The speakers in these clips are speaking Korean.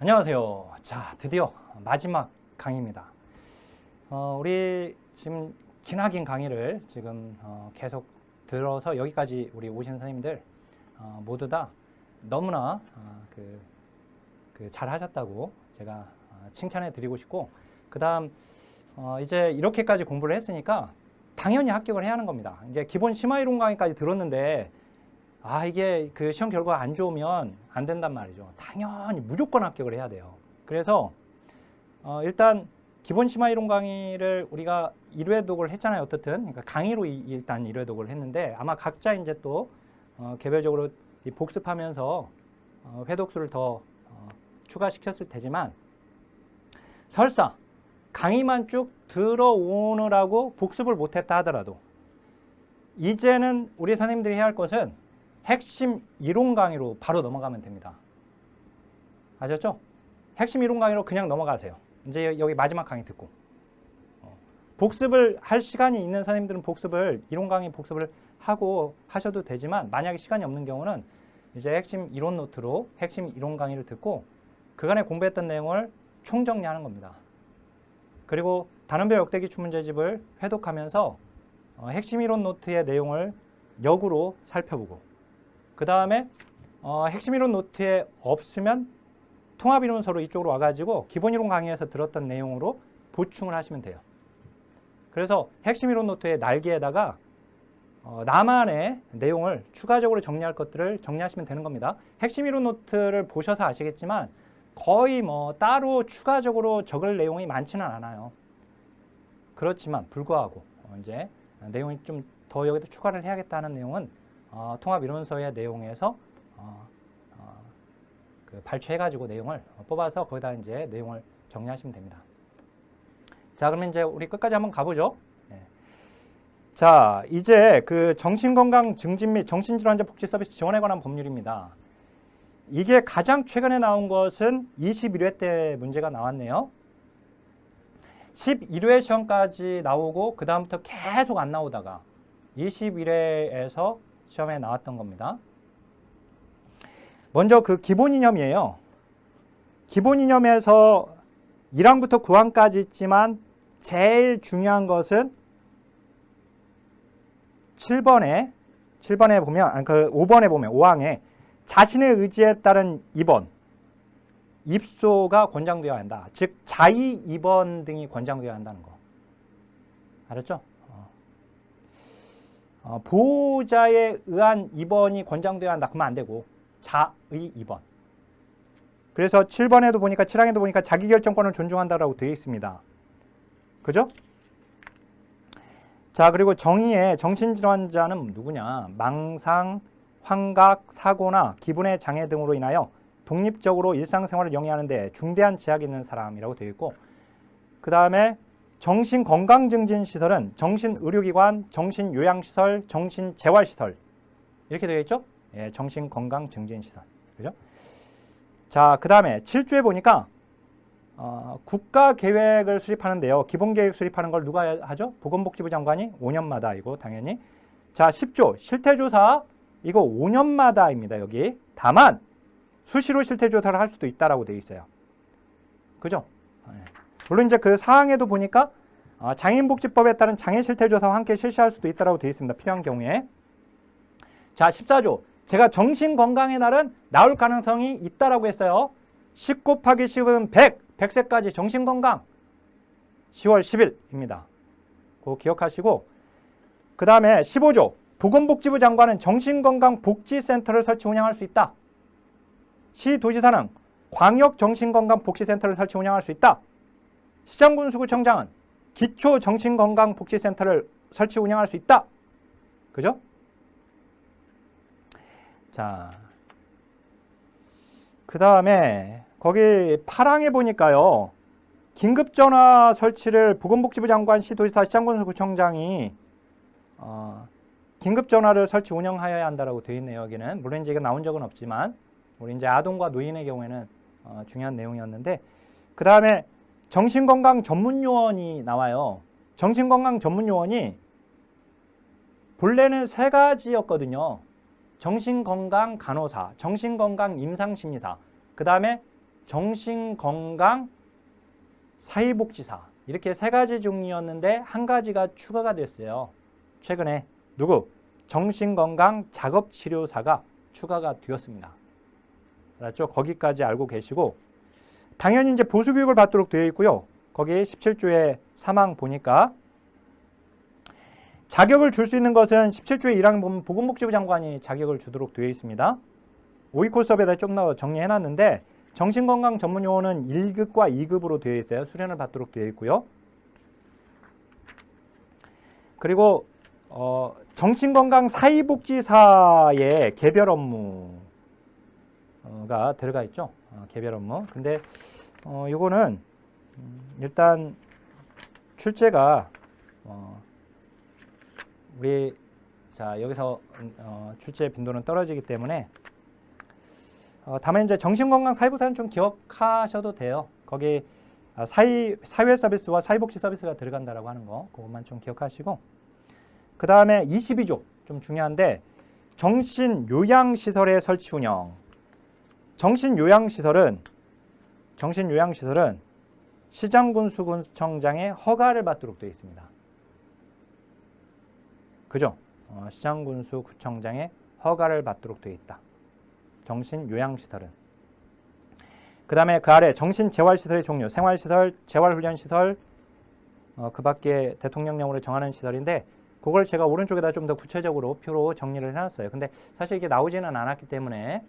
안녕하세요. 자, 드디어 마지막 강의입니다. 우리 지금 기나긴 강의를 지금 계속 들어서 여기까지 우리 오신 선생님들 모두 다 너무나 잘 하셨다고 제가 칭찬해 드리고 싶고, 그 다음 이제 이렇게까지 공부를 했으니까 당연히 합격을 해야 하는 겁니다. 이제 기본 심화이론 강의까지 들었는데 이게 그 시험 결과가 안 좋으면 안 된단 말이죠. 당연히 무조건 합격을 해야 돼요. 그래서 일단 기본 심화이론 강의를 우리가 1회 독을 했잖아요. 어떻든 그러니까 강의로 일단 1회 독을 했는데, 아마 각자 이제 또 개별적으로 복습하면서 회독수를 더 추가시켰을 테지만, 설사 강의만 쭉 들어오느라고 복습을 못했다 하더라도 이제는 우리 선생님들이 해야 할 것은 핵심 이론 강의로 바로 넘어가면 됩니다. 아셨죠? 핵심 이론 강의로 그냥 넘어가세요. 이제 여기 마지막 강의 듣고 복습을 할 시간이 있는 선생님들은 이론 강의 복습을 하고 하셔도 되지만, 만약에 시간이 없는 경우는 이제 핵심 이론 노트로 핵심 이론 강의를 듣고 그간에 공부했던 내용을 총정리하는 겁니다. 그리고 단원별 역대기출 문제집을 회독하면서 핵심 이론 노트의 내용을 역으로 살펴보고, 그 다음에 핵심 이론 노트에 없으면 통합이론서로 이쪽으로 와가지고 기본 이론 강의에서 들었던 내용으로 보충을 하시면 돼요. 그래서 핵심 이론 노트의 날개에다가 나만의 내용을 추가적으로 정리할 것들을 정리하시면 되는 겁니다. 핵심 이론 노트를 보셔서 아시겠지만 거의 따로 추가적으로 적을 내용이 많지는 않아요. 그렇지만 불구하고 이제 내용이 좀 더 여기다 추가를 해야겠다는 내용은 통합이론서의 내용에서 발췌해가지고 내용을 뽑아서 거기다 이제 내용을 정리하시면 됩니다. 자, 그러면 이제 우리 끝까지 한번 가보죠. 자, 이제 그 정신건강 증진 및 정신질환자 복지 서비스 지원에 관한 법률입니다. 이게 가장 최근에 나온 것은 21회 때 문제가 나왔네요. 11회 시험까지 나오고 그 다음부터 계속 안 나오다가 21회에서 시험에 나왔던 겁니다. 먼저 그 기본 이념이에요. 기본 이념에서 1항부터 9항까지 있지만 제일 중요한 것은 7번에 보면, 5번에 보면 5항에 자신의 의지에 따른 입원, 입소가 권장되어야 한다. 즉 자의 입원 등이 권장되어야 한다는 거. 알았죠? 보호자에 의한 입원이 권장되어야 한다. 그러면 안 되고 자의 입원. 그래서 7번에도 보니까 7항에도 보니까 자기결정권을 존중한다라고 되어 있습니다. 그죠? 자, 그리고 정의에 정신질환자는 누구냐? 망상, 환각, 사고나 기분의 장애 등으로 인하여 독립적으로 일상생활을 영위하는 데 중대한 제약이 있는 사람이라고 되어 있고, 그 다음에 정신건강증진시설은 정신의료기관, 정신요양시설, 정신재활시설 이렇게 되어 있죠? 예, 정신건강증진시설. 그죠? 자, 그 다음에 7조에 보니까 국가계획을 수립하는데요. 기본계획 수립하는 걸 누가 하죠? 보건복지부 장관이 5년마다 이거 당연히. 자, 10조 실태조사 이거 5년마다입니다. 여기. 다만 수시로 실태조사를 할 수도 있다라고 되어 있어요. 그죠? 물론 이제 그 사항에도 보니까 장애인복지법에 따른 장애 실태조사와 함께 실시할 수도 있다라고 되어 있습니다. 필요한 경우에. 자, 14조. 제가 정신건강의 날은 나올 가능성이 있다라고 했어요. 10 곱하기 10은 100. 100세까지 정신건강. 10월 10일입니다. 그거 기억하시고. 그 다음에 15조. 보건복지부 장관은 정신건강복지센터를 설치 운영할 수 있다. 시도지사는 광역정신건강복지센터를 설치 운영할 수 있다. 시장군수구청장은 기초정신건강복지센터를 설치 운영할 수 있다. 그죠? 자, 그 다음에 거기 8항에 보니까요. 긴급전화 설치를 보건복지부 장관, 시도지사, 시장군수구청장이 긴급전화를 설치 운영하여야 한다라고 되어 있네요. 여기는 물론 이제 이거 나온 적은 없지만 우리 이제 아동과 노인의 경우에는 중요한 내용이었는데, 그 다음에 정신건강 전문요원이 나와요. 정신건강 전문요원이 본래는 3가지였거든요. 정신건강 간호사, 정신건강 임상심리사, 그 다음에 정신건강, 사회복지사 이렇게 세 가지 종류였는데 한 가지가 추가가 됐어요. 최근에 누구? 정신건강 작업치료사가 추가가 되었습니다. 알았죠? 거기까지 알고 계시고 당연히 이제 보수교육을 받도록 되어 있고요. 거기 17조의 3항 보니까 자격을 줄 수 있는 것은 17조의 1항 보면 보건복지부 장관이 자격을 주도록 되어 있습니다. 5위 코스업에다 좀 더 정리해놨는데 정신건강 전문요원은 1급과 2급으로 되어 있어요. 수련을 받도록 되어 있고요. 그리고 정신건강 사회복지사의 개별 업무가 들어가 있죠. 개별 업무. 근데 요거는 일단 출제가 우리 자 여기서 출제 빈도는 떨어지기 때문에 다만 이제 정신건강 사회복지사는 좀 기억하셔도 돼요. 거기 사회 서비스와 사회복지 서비스가 들어간다라고 하는 거 그것만 좀 기억하시고 그 다음에 22조 좀 중요한데 정신요양시설의 설치 운영. 정신요양시설은 시장군수구청장의 허가를 받도록 되어 있습니다. 그죠? 시장군수구청장의 허가를 받도록 되어 있다. 정신요양시설은. 그 다음에 그 아래 정신재활시설의 종류, 생활시설, 재활훈련시설, 그 밖에 대통령령으로 정하는 시설인데 그걸 제가 오른쪽에다 좀 더 구체적으로 표로 정리를 해놨어요. 근데 사실 이게 나오지는 않았기 때문에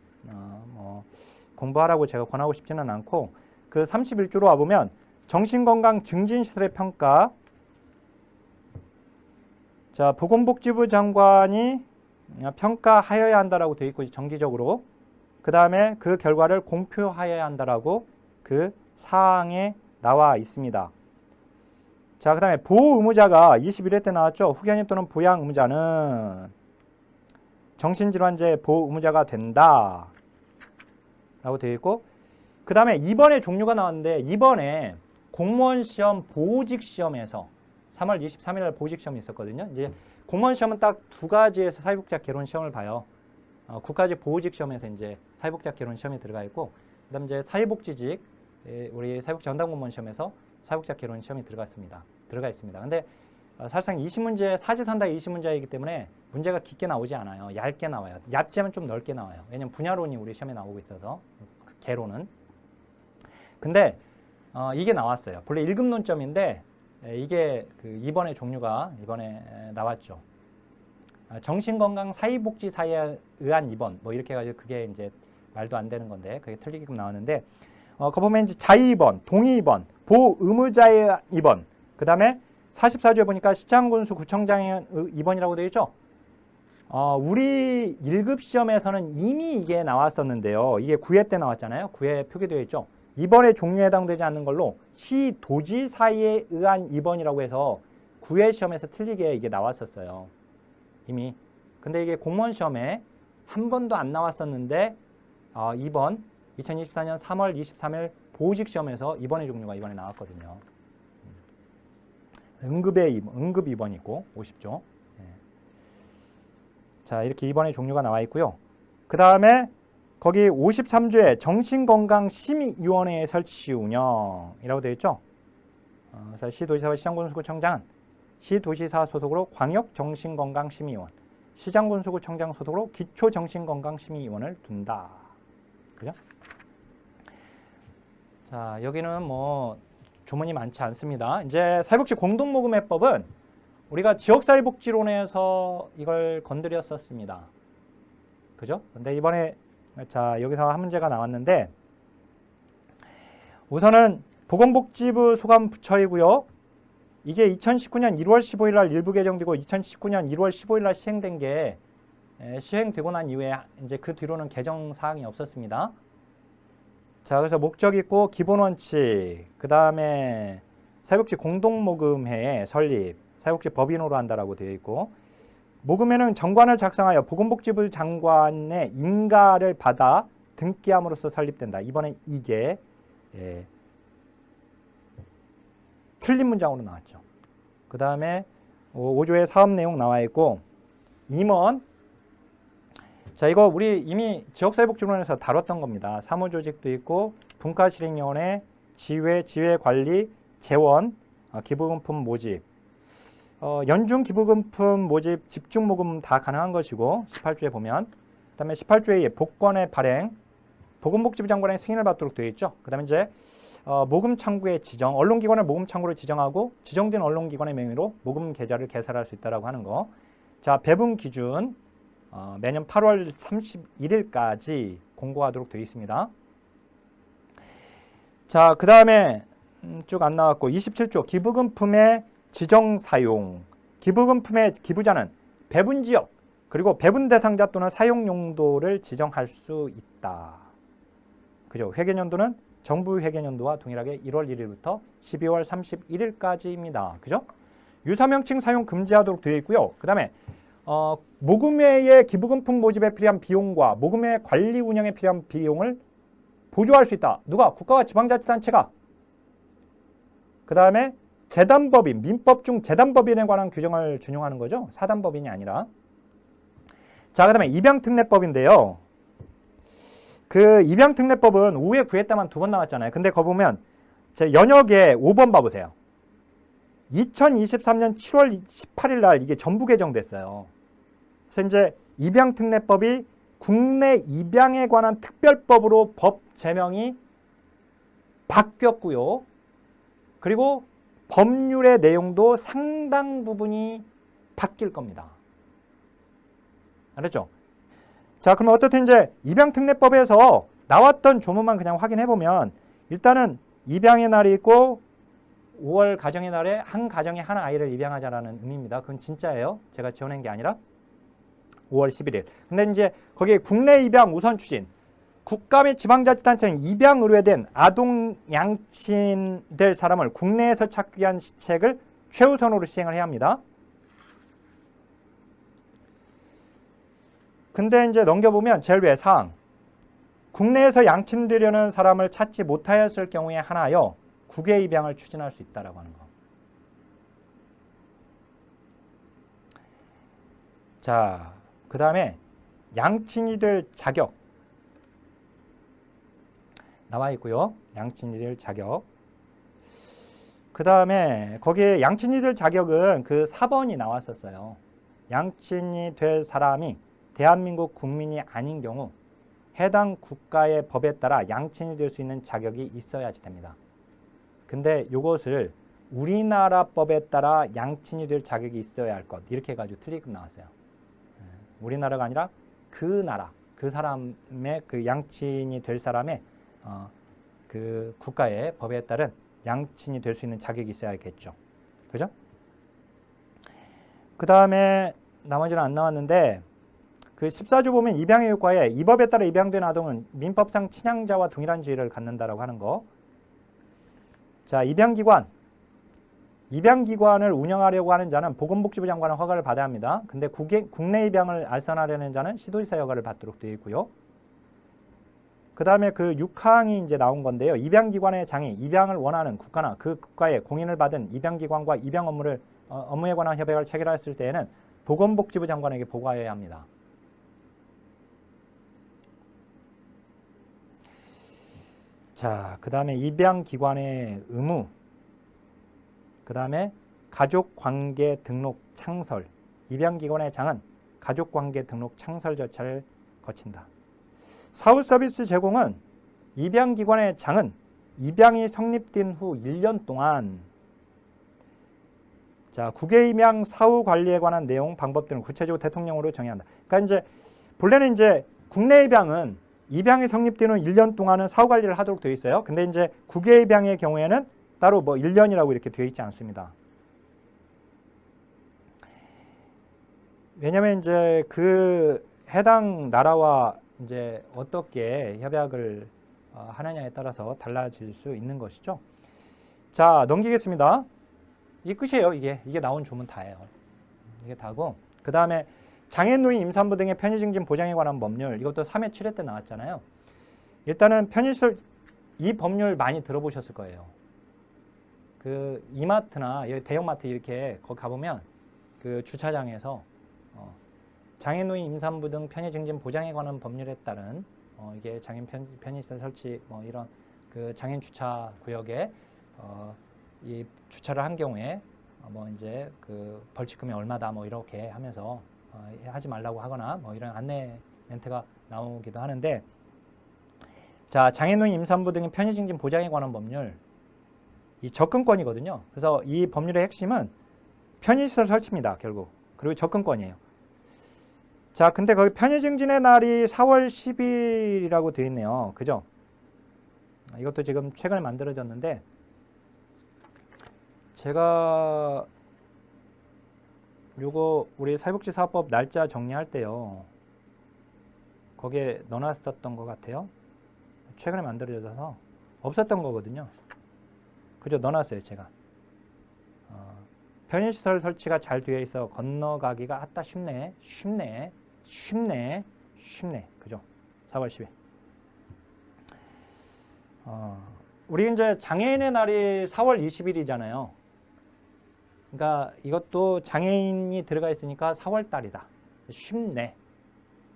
공부하라고 제가 권하고 싶지는 않고 그 31조로 와보면 정신건강 증진시설의 평가. 자, 보건복지부 장관이 평가하여야 한다라고 되어 있고 정기적으로 그 다음에 그 결과를 공표하여야 한다라고 그 사항에 나와 있습니다. 자, 그 다음에 보호 의무자가 21회 때 나왔죠. 후견인 또는 보양 의무자는 정신질환제 보호 의무자가 된다 라고 되어 있고 그 다음에 이번에 종류가 나왔는데 이번에 공무원 시험 보직 시험에서 3월 23일 날 보직 시험이 있었거든요. 이제 공무원 시험은 딱 두 가지에서 사회복지학 개론 시험을 봐요. 국가직 보직 시험에서 이제 사회복지학 개론 시험이 들어가 있고 그다음 이제 사회복지직 우리 사회복지 전담 공무원 시험에서 사회복지학 개론 시험이 들어가 있습니다. 근데 사실상 20문제 사지선다 20문제이기 때문에 문제가 깊게 나오지 않아요. 얇게 나와요. 얇지 않으면 좀 넓게 나와요. 왜냐면 분야론이 우리 시험에 나오고 있어서 개론은. 근데 이게 나왔어요. 본래 1급 논점인데 이게 그 이번에 종류가 이번에 나왔죠. 정신건강 사회복지사에 의한 입원 뭐 이렇게 해가지고 그게 이제 말도 안 되는 건데 그게 틀리게끔 나왔는데 거 보면 이제 자의 입원, 동의 입원, 보호 의무자의 입원, 그 다음에 44조에 보니까 시장군수 구청장의 입원이라고 되어 있죠. 우리 1급 시험에서는 이미 이게 나왔었는데요. 이게 9회 때 나왔잖아요. 9회 표기되어 있죠. 입원의 종류에 해당되지 않는 걸로 시도지사에 의한 입원이라고 해서 9회 시험에서 틀리게 이게 나왔었어요. 이미. 근데 이게 공무원 시험에 한 번도 안 나왔었는데 이번 2024년 3월 23일 보직 시험에서 입원의 종류가 이번에 나왔거든요. 응급 입원이고 50조. 자, 이렇게 입원의 종류가 나와 있고요. 그 다음에 거기 53조에 정신건강심의위원회의 설치 운영이라고 되어 있죠. 그래서 시도지사와 시장군수구청장은 시도지사 소속으로 광역정신건강심의위원, 시장군수구청장 소속으로 기초정신건강심의위원을 둔다. 그죠? 자, 여기는 뭐 조문이 많지 않습니다. 이제 사회복지 공동모금회법은 우리가 지역사회복지론에서 이걸 건드렸었습니다. 그죠? 근데 이번에 자 여기서 한 문제가 나왔는데 우선은 보건복지부 소관부처이고요. 이게 2019년 1월 15일 날 일부 개정되고 2019년 1월 15일 날 시행된 게 시행되고 난 이후에 이제 그 뒤로는 개정 사항이 없었습니다. 자, 그래서 목적 있고 기본 원칙, 그 다음에 사회복지 공동모금회 설립, 사회복지 법인으로 한다라고 되어 있고 모금회는 정관을 작성하여 보건복지부 장관의 인가를 받아 등기함으로써 설립된다. 이번에 이게 틀린 문장으로 나왔죠. 그 다음에 5조의 사업 내용 나와 있고 임원 자, 이거 우리 이미 지역사회복지론에서 다뤘던 겁니다. 사무조직도 있고 분과실행위원회, 지회관리, 재원, 기부금품 모집, 연중 기부금품 모집, 집중모금 다 가능한 것이고 18조에 보면 그 다음에 18조에 복권의 발행, 보건복지부 장관의 승인을 받도록 되어 있죠. 그 다음에 이제 모금창구의 지정, 언론기관을 모금창구로 지정하고 지정된 언론기관의 명의로 모금 계좌를 개설할 수 있다라고 하는 거. 자, 배분 기준 매년 8월 31일까지 공고하도록 되어 있습니다. 자, 그 다음에 쭉 안 나왔고 27조 기부금품의 지정 사용. 기부금품의 기부자는 배분 지역 그리고 배분 대상자 또는 사용 용도를 지정할 수 있다. 그죠? 회계연도는 정부 회계연도와 동일하게 1월 1일부터 12월 31일까지입니다. 그죠? 유사명칭 사용 금지하도록 되어 있고요. 그 다음에 모금회의 기부금품 모집에 필요한 비용과 모금회 관리 운영에 필요한 비용을 보조할 수 있다. 누가? 국가와 지방자치단체가. 그 다음에 재단법인, 민법 중 재단법인에 관한 규정을 준용하는 거죠. 사단법인이 아니라. 자, 그 다음에 입양특례법인데요. 그 입양특례법은 5회 9회 때만 2번 나왔잖아요. 근데 거 보면 제 연역에 5번 봐보세요. 2023년 7월 18일 날 이게 전부 개정됐어요. 그래서 이제 입양특례법이 국내 입양에 관한 특별법으로 법 제명이 바뀌었고요. 그리고 법률의 내용도 상당 부분이 바뀔 겁니다. 알았죠? 자, 그러면 어떻든 이제 입양특례법에서 나왔던 조문만 그냥 확인해 보면 일단은 입양의 날이 있고 5월 가정의 날에 한 가정에 한 아이를 입양하자라는 의미입니다. 그건 진짜예요. 제가 지어낸 게 아니라 5월 11일. 근데 이제 거기에 국내 입양 우선 추진. 국가 및 지방자치단체는 입양 의뢰된 아동 양친될 사람을 국내에서 찾기 위한 시책을 최우선으로 시행을 해야 합니다. 근데 이제 넘겨보면 제일 위에 사항. 국내에서 양친되려는 사람을 찾지 못하였을 경우에 하나여 국외 입양을 추진할 수 있다라고 하는 거. 자, 그 다음에 양친이 될 자격 나와 있고요. 양친이 될 자격. 그 다음에 거기에 양친이 될 자격은 그 4번이 나왔었어요. 양친이 될 사람이 대한민국 국민이 아닌 경우 해당 국가의 법에 따라 양친이 될 수 있는 자격이 있어야지 됩니다. 근데 이것을 우리나라 법에 따라 양친이 될 자격이 있어야 할 것 이렇게 해가지고 틀리끔 나왔어요. 우리나라가 아니라 그 나라, 그 사람의 그 양친이 될 사람의 그 국가의 법에 따른 양친이 될 수 있는 자격이 있어야겠죠. 그죠? 그 다음에 나머지는 안 나왔는데 그 14조 보면 입양의 효과에 이 법에 따라 입양된 아동은 민법상 친양자와 동일한 지위를 갖는다라고 하는 거. 자, 입양기관을 운영하려고 하는 자는 보건복지부 장관의 허가를 받아야 합니다. 근데 국내 입양을 알선하려는 자는 시도지사 허가를 받도록 되어 있고요. 그 다음에 그 6항이 이제 나온 건데요. 입양기관의 장이 입양을 원하는 국가나 그 국가의 공인을 받은 입양기관과 입양 업무에 관한 협약을 체결했을 때에는 보건복지부 장관에게 보고하여야 합니다. 자, 그 다음에 입양기관의 의무, 그 다음에 가족관계 등록 창설, 입양기관의 장은 가족관계 등록 창설 절차를 거친다. 사후서비스 제공은 입양기관의 장은 입양이 성립된 후 1년 동안 자, 국외 입양 사후 관리에 관한 내용, 방법 등을 구체적으로 대통령으로 정해한다. 그러니까 이제 본래는 이제 국내 입양은 입양이 성립되는 1년 동안은 사후 관리를 하도록 되어 있어요. 근데 이제 국외 입양의 경우에는 따로 뭐 1년이라고 이렇게 되어 있지 않습니다. 왜냐면 이제 그 해당 나라와 이제 어떻게 협약을 하느냐에 따라서 달라질 수 있는 것이죠. 자, 넘기겠습니다. 이게 끝이에요. 이게 나온 조문 다예요. 이게 다고. 그 다음에 장애, 노인, 임산부 등의 편의 증진 보장에 관한 법률, 이것도 3회 7회 때 나왔잖아요. 일단은 편의시설, 이 법률 많이 들어보셨을 거예요. 그 이마트나 대형마트 이렇게 거기 가보면 그 주차장에서 장애노인 임산부 등 편의 증진 보장에 관한 법률에 따른 이게 장애인 편의시설 설치 뭐 이런 그 장애인 주차 구역에 이 주차를 한 경우에 뭐 이제 그 벌칙금이 얼마다 뭐 이렇게 하면서 하지 말라고 하거나 뭐 이런 안내 멘트가 나오기도 하는데, 자, 장애노인 임산부 등의 편의 증진 보장에 관한 법률, 이 접근권이거든요. 그래서 이 법률의 핵심은 편의시설 설치입니다, 결국. 그리고 접근권이에요. 자, 근데 거기 편의 증진의 날이 4월 10일이라고 되어 있네요. 그죠? 이것도 지금 최근에 만들어졌는데, 제가 요거 우리 사회복지사업법 날짜 정리할 때요, 거기에 넣어놨었던 것 같아요. 최근에 만들어져서 없었던 거거든요. 그죠? 넣어놨어요, 제가. 편의시설 설치가 잘 되어 있어 건너가기가 아따 쉽네. 그죠? 4월 10일. 우리 이제 장애인의 날이 4월 20일이잖아요. 그러니까 이것도 장애인이 들어가 있으니까 4월 달이다. 쉽네.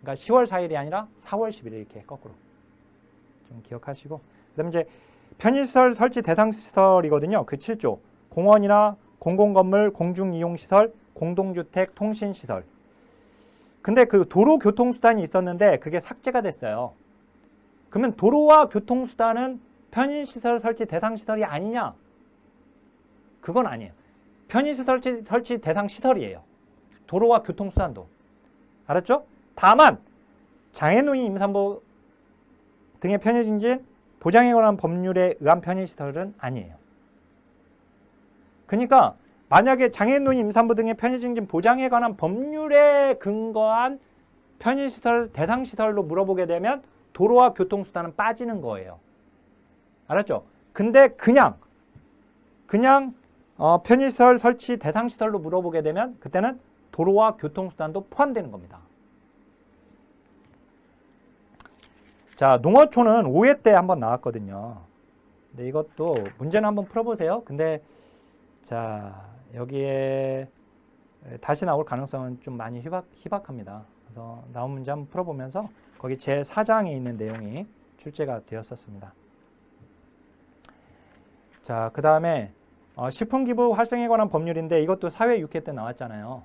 그러니까 10월 4일이 아니라 4월 10일 이렇게 거꾸로 좀 기억하시고, 그다음에 이제 편의시설 설치 대상 시설이거든요. 그 7조. 공원이나 공공건물, 공중이용시설, 공동주택, 통신시설. 근데 그 도로교통수단이 있었는데 그게 삭제가 됐어요. 그러면 도로와 교통수단은 편의시설 설치 대상 시설이 아니냐? 그건 아니에요. 편의시설 설치 대상 시설이에요. 도로와 교통수단도. 알았죠? 다만 장애노인 임산부 등의 편의 증진 보장에 관한 법률에 의한 편의시설은 아니에요. 그러니까 만약에 장애노인 임산부 등의 편의 증진 보장에 관한 법률에 근거한 편의시설 대상 시설로 물어보게 되면 도로와 교통수단은 빠지는 거예요. 알았죠? 근데 그냥 편의시설 설치 대상 시설로 물어보게 되면 그때는 도로와 교통수단도 포함되는 겁니다. 자, 농어촌은 5회 때 한번 나왔거든요. 근데 이것도 문제는 한번 풀어보세요. 근데 자, 여기에 다시 나올 가능성은 좀 많이 희박합니다. 그래서 나온 문제 한번 풀어보면서 거기 제4장에 있는 내용이 출제가 되었었습니다. 자, 그 다음에 식품기부 활성에 관한 법률인데 이것도 사회 6회 때 나왔잖아요.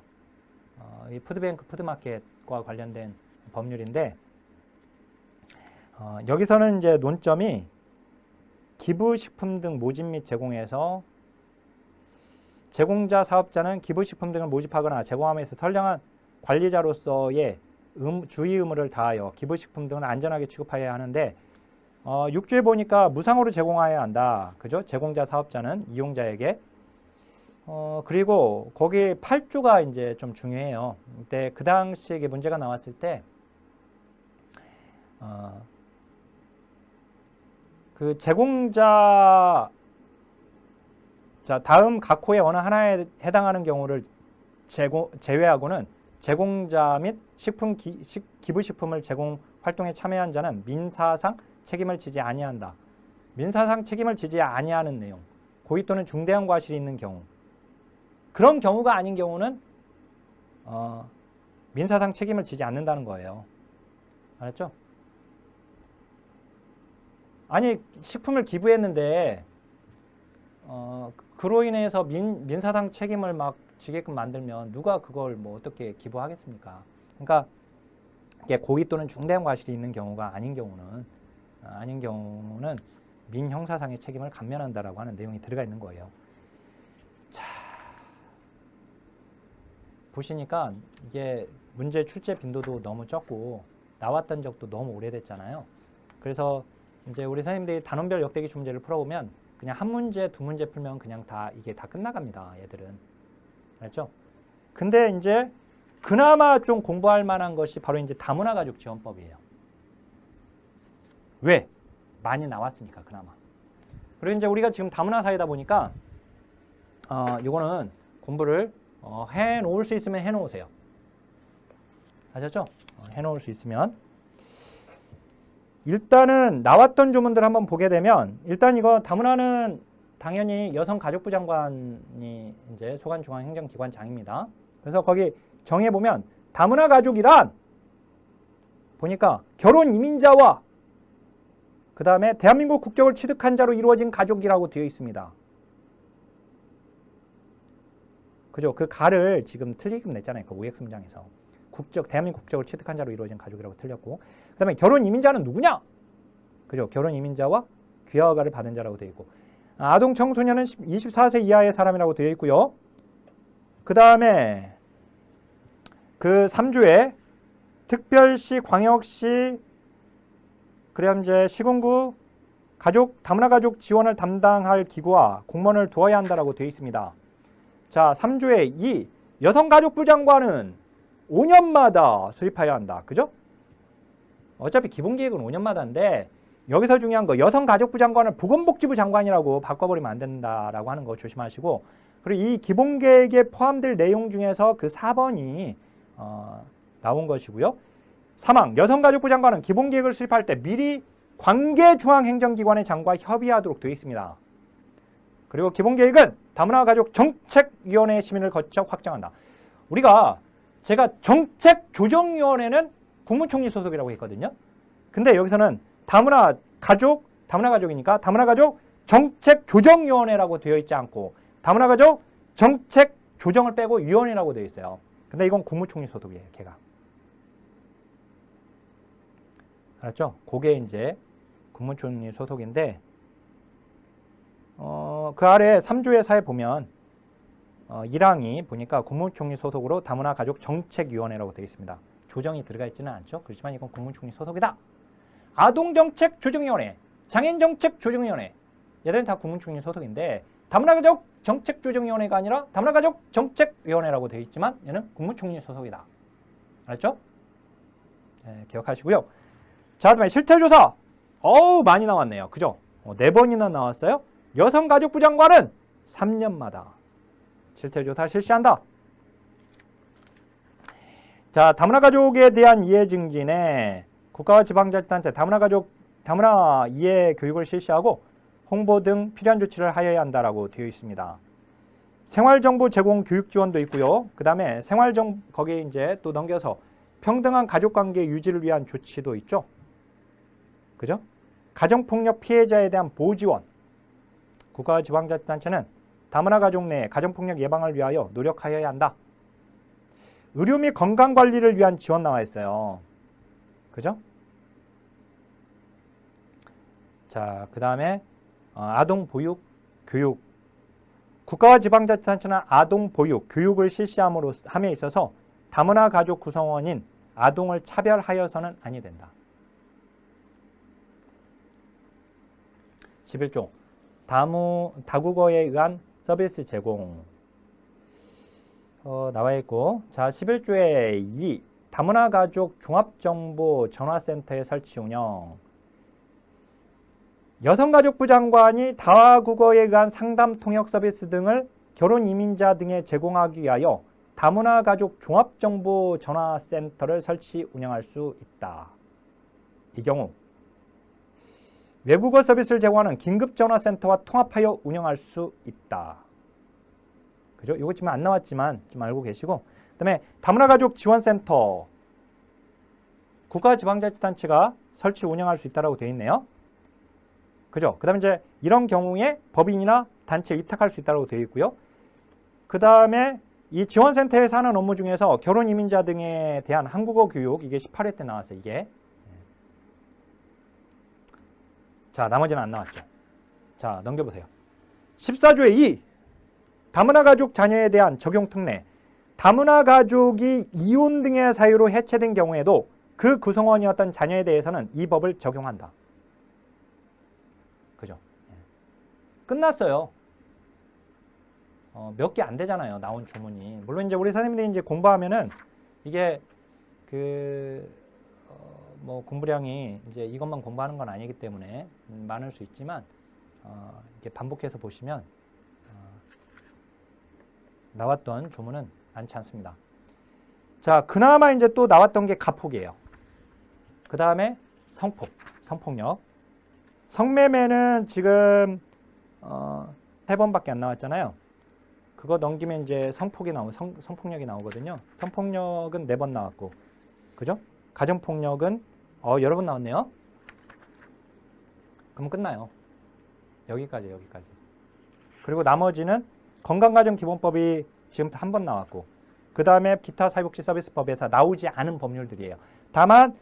이 푸드뱅크 푸드마켓과 관련된 법률인데 여기서는 이제 논점이 기부식품 등 모집 및 제공에서 제공자 사업자는 기부식품 등을 모집하거나 제공함에 있어 선량한 관리자로서의 주의 의무를 다하여 기부식품 등을 안전하게 취급해야 하는데 6조에 보니까 무상으로 제공해야 한다. 그죠? 제공자 사업자는 이용자에게. 그리고 거기 8조가 이제 좀 중요해요. 그때 그 당시에 이게 문제가 나왔을 때 그 제공자, 자, 다음 각 호의 어느 하나에 해당하는 경우를 제외하고는 제공자 및 기부식품을 제공 활동에 참여한 자는 민사상 책임을 지지 아니한다. 민사상 책임을 지지 아니하는 내용. 고의 또는 중대한 과실이 있는 경우. 그런 경우가 아닌 경우는 민사상 책임을 지지 않는다는 거예요. 알았죠? 아니, 식품을 기부했는데 그로 인해서 민사상 책임을 막 지게끔 만들면 누가 그걸 뭐 어떻게 기부하겠습니까? 그러니까 이게 고의 또는 중대한 과실이 있는 경우가 아닌 경우는 민형사상의 책임을 감면한다라고 하는 내용이 들어가 있는 거예요. 자, 보시니까 이게 문제 출제 빈도도 너무 적고 나왔던 적도 너무 오래됐잖아요. 그래서 이제 우리 선생님들이 단원별 역대기출 문제를 풀어보면 그냥 한 문제, 두 문제 풀면 그냥 이게 다 끝나갑니다. 얘들은. 알죠? 근데 이제 그나마 좀 공부할 만한 것이 바로 이제 다문화가족지원법이에요. 왜? 많이 나왔으니까 그나마. 그리고 이제 우리가 지금 다문화 사회다 보니까 요거는 공부를 해놓을 수 있으면 해놓으세요. 아셨죠? 해놓을 수 있으면. 일단은 나왔던 조문들 한번 보게 되면 일단 이거 다문화는 당연히 여성가족부 장관이 이제 소관중앙행정기관장입니다. 그래서 거기 정의해 보면 다문화 가족이란 보니까 결혼 이민자와 그 다음에 대한민국 국적을 취득한 자로 이루어진 가족이라고 되어 있습니다. 그죠? 그 가를 지금 틀리게 냈잖아요. 그 OX 문장에서. 대한민국 국적을 취득한 자로 이루어진 가족이라고 틀렸고, 그 다음에 결혼 이민자는 누구냐? 그죠? 결혼 이민자와 귀화 허가를 받은 자라고 되어 있고, 아동 청소년은 24세 이하의 사람이라고 되어 있고요. 그 다음에 그 3조에 특별시, 광역시, 그래야 이제 시군구 다문화 가족 지원을 담당할 기구와 공무원을 두어야 한다라고 되어 있습니다. 자, 3조의 2, 여성가족부 장관은 5년마다 수립해야 한다. 그죠? 어차피 기본계획은 5년마다인데 여기서 중요한 거 여성가족부 장관을 보건복지부 장관이라고 바꿔버리면 안 된다라고 하는 거 조심하시고, 그리고 이 기본계획에 포함될 내용 중에서 그 4번이 나온 것이고요. 3항 여성가족부 장관은 기본계획을 수립할 때 미리 관계중앙행정기관의 장과 협의하도록 되어 있습니다. 그리고 기본계획은 다문화 가족 정책위원회 심의를 거쳐 확정한다. 제가 정책조정위원회는 국무총리 소속이라고 했거든요. 근데 여기서는 다문화 가족이니까 다문화 가족 정책조정위원회라고 되어 있지 않고 다문화 가족 정책조정을 빼고 위원회라고 되어 있어요. 근데 이건 국무총리 소속이에요, 걔가. 알았죠? 그게 이제 국무총리 소속인데, 그 아래 3조의 사에 보면 1항이 보니까 국무총리 소속으로 다문화 가족 정책위원회라고 되어 있습니다. 조정이 들어가 있지는 않죠. 그렇지만 이건 국무총리 소속이다. 아동정책 조정위원회, 장애인정책 조정위원회, 얘들은 다 국무총리 소속인데 다문화 가족 정책 조정위원회가 아니라 다문화 가족 정책위원회라고 되어 있지만 얘는 국무총리 소속이다. 알았죠? 네, 기억하시고요. 자, 그다음에 실태조사. 많이 나왔네요. 그죠? 4번이나 나왔어요. 여성가족부 장관은 3년마다 실태조사 실시한다. 자, 다문화 가족에 대한 이해 증진에 국가와 지방자치단체 다문화 이해 교육을 실시하고 홍보 등 필요한 조치를 하여야 한다라고 되어 있습니다. 생활정보 제공 교육 지원도 있고요. 그 다음에 거기에 이제 또 넘겨서 평등한 가족관계 유지를 위한 조치도 있죠. 그죠? 가정폭력 피해자에 대한 보호 지원. 국가와 지방자치단체는 다문화 가족 내 가정폭력 예방을 위하여 노력하여야 한다. 의료 및 건강관리를 위한 지원 나와 있어요. 그죠? 자, 그 다음에 아동 보육 교육. 국가와 지방자치단체는 아동 보육 교육을 함에 있어서 다문화 가족 구성원인 아동을 차별하여서는 아니 된다. 11조 다국어에 의한 서비스 제공 나와 있고, 자, 11조의 2 다문화 가족 종합정보 전화센터의 설치 운영. 여성가족부 장관이 다국어에 의한 상담 통역 서비스 등을 결혼 이민자 등에 제공하기 위하여 다문화 가족 종합정보 전화센터를 설치 운영할 수 있다. 이 경우 외국어 서비스를 제공하는 긴급전화센터와 통합하여 운영할 수 있다. 그죠? 이거 지금 안 나왔지만 좀 알고 계시고, 그 다음에 다문화 가족 지원센터 국가 지방자치단체가 설치 운영할 수 있다고 되어 있네요. 그죠? 그 다음에 이제 이런 경우에 법인이나 단체에 위탁할 수 있다고 되어 있고요. 그 다음에 이 지원센터에서 하는 업무 중에서 결혼 이민자 등에 대한 한국어 교육, 이게 18회 때 나왔어요, 이게. 자, 나머지는 안 나왔죠. 자, 넘겨보세요. 14조의 2 다문화 가족 자녀에 대한 적용 특례. 다문화 가족이 이혼 등의 사유로 해체된 경우에도 그 구성원이었던 자녀에 대해서는 이 법을 적용한다. 그죠? 끝났어요. 몇 개 안 되잖아요, 나온 조문이. 물론 이제 우리 선생님들이 이제 공부하면은 이게 뭐 공부량이 이제 이것만 공부하는 건 아니기 때문에 많을 수 있지만 이렇게 반복해서 보시면 나왔던 조문은 많지 않습니다. 자, 그나마 이제 또 나왔던 게 가폭이에요. 그 다음에 성폭력. 성매매는 지금 3번밖에 안 나왔잖아요. 그거 넘기면 이제 성폭력이 나오거든요. 성폭력은 4번 나왔고, 그죠? 가정폭력은 여러 번 나왔네요. 그럼 끝나요. 여기까지. 그리고 나머지는 건강가정기본법이 지금부터 한 번 나왔고, 그 다음에 기타 사회복지 서비스법에서 나오지 않은 법률들이에요. 다만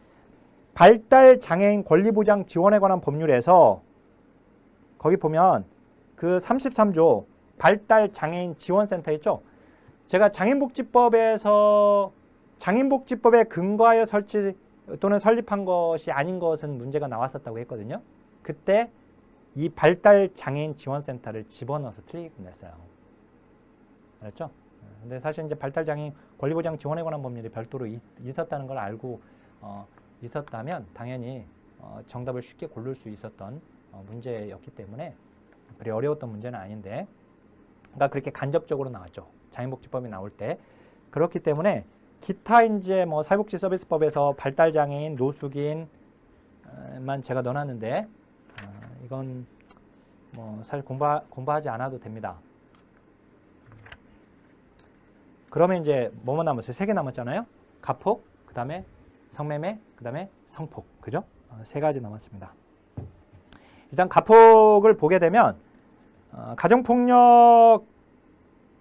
발달장애인 권리보장 지원에 관한 법률에서 거기 보면 그 33조 발달장애인 지원센터 있죠? 제가 장애인복지법에 근거하여 설치 또는 설립한 것이 아닌 것은 문제가 나왔었다고 했거든요. 그때 이 발달장애인 지원센터를 집어넣어서 틀리게 끝냈어요. 알았죠? 근데 사실 이제 발달장애인 권리보장 지원에 관한 법률이 별도로 있었다는 걸 알고 있었다면 당연히 정답을 쉽게 고를 수 있었던 문제였기 때문에 그리 어려웠던 문제는 아닌데, 그러니까 그렇게 간접적으로 나왔죠. 장애인복지법이 나올 때. 그렇기 때문에 기타 이제 뭐 사회복지 서비스법에서 발달장애인, 노숙인만 제가 넣어놨는데 이건 뭐 사실 공부하지 않아도 됩니다. 그러면 이제 뭐만 남았어요? 3개 남았잖아요. 가폭, 그 다음에 성매매, 그 다음에 성폭. 그죠? 3가지 남았습니다. 일단 가폭을 보게 되면 가정폭력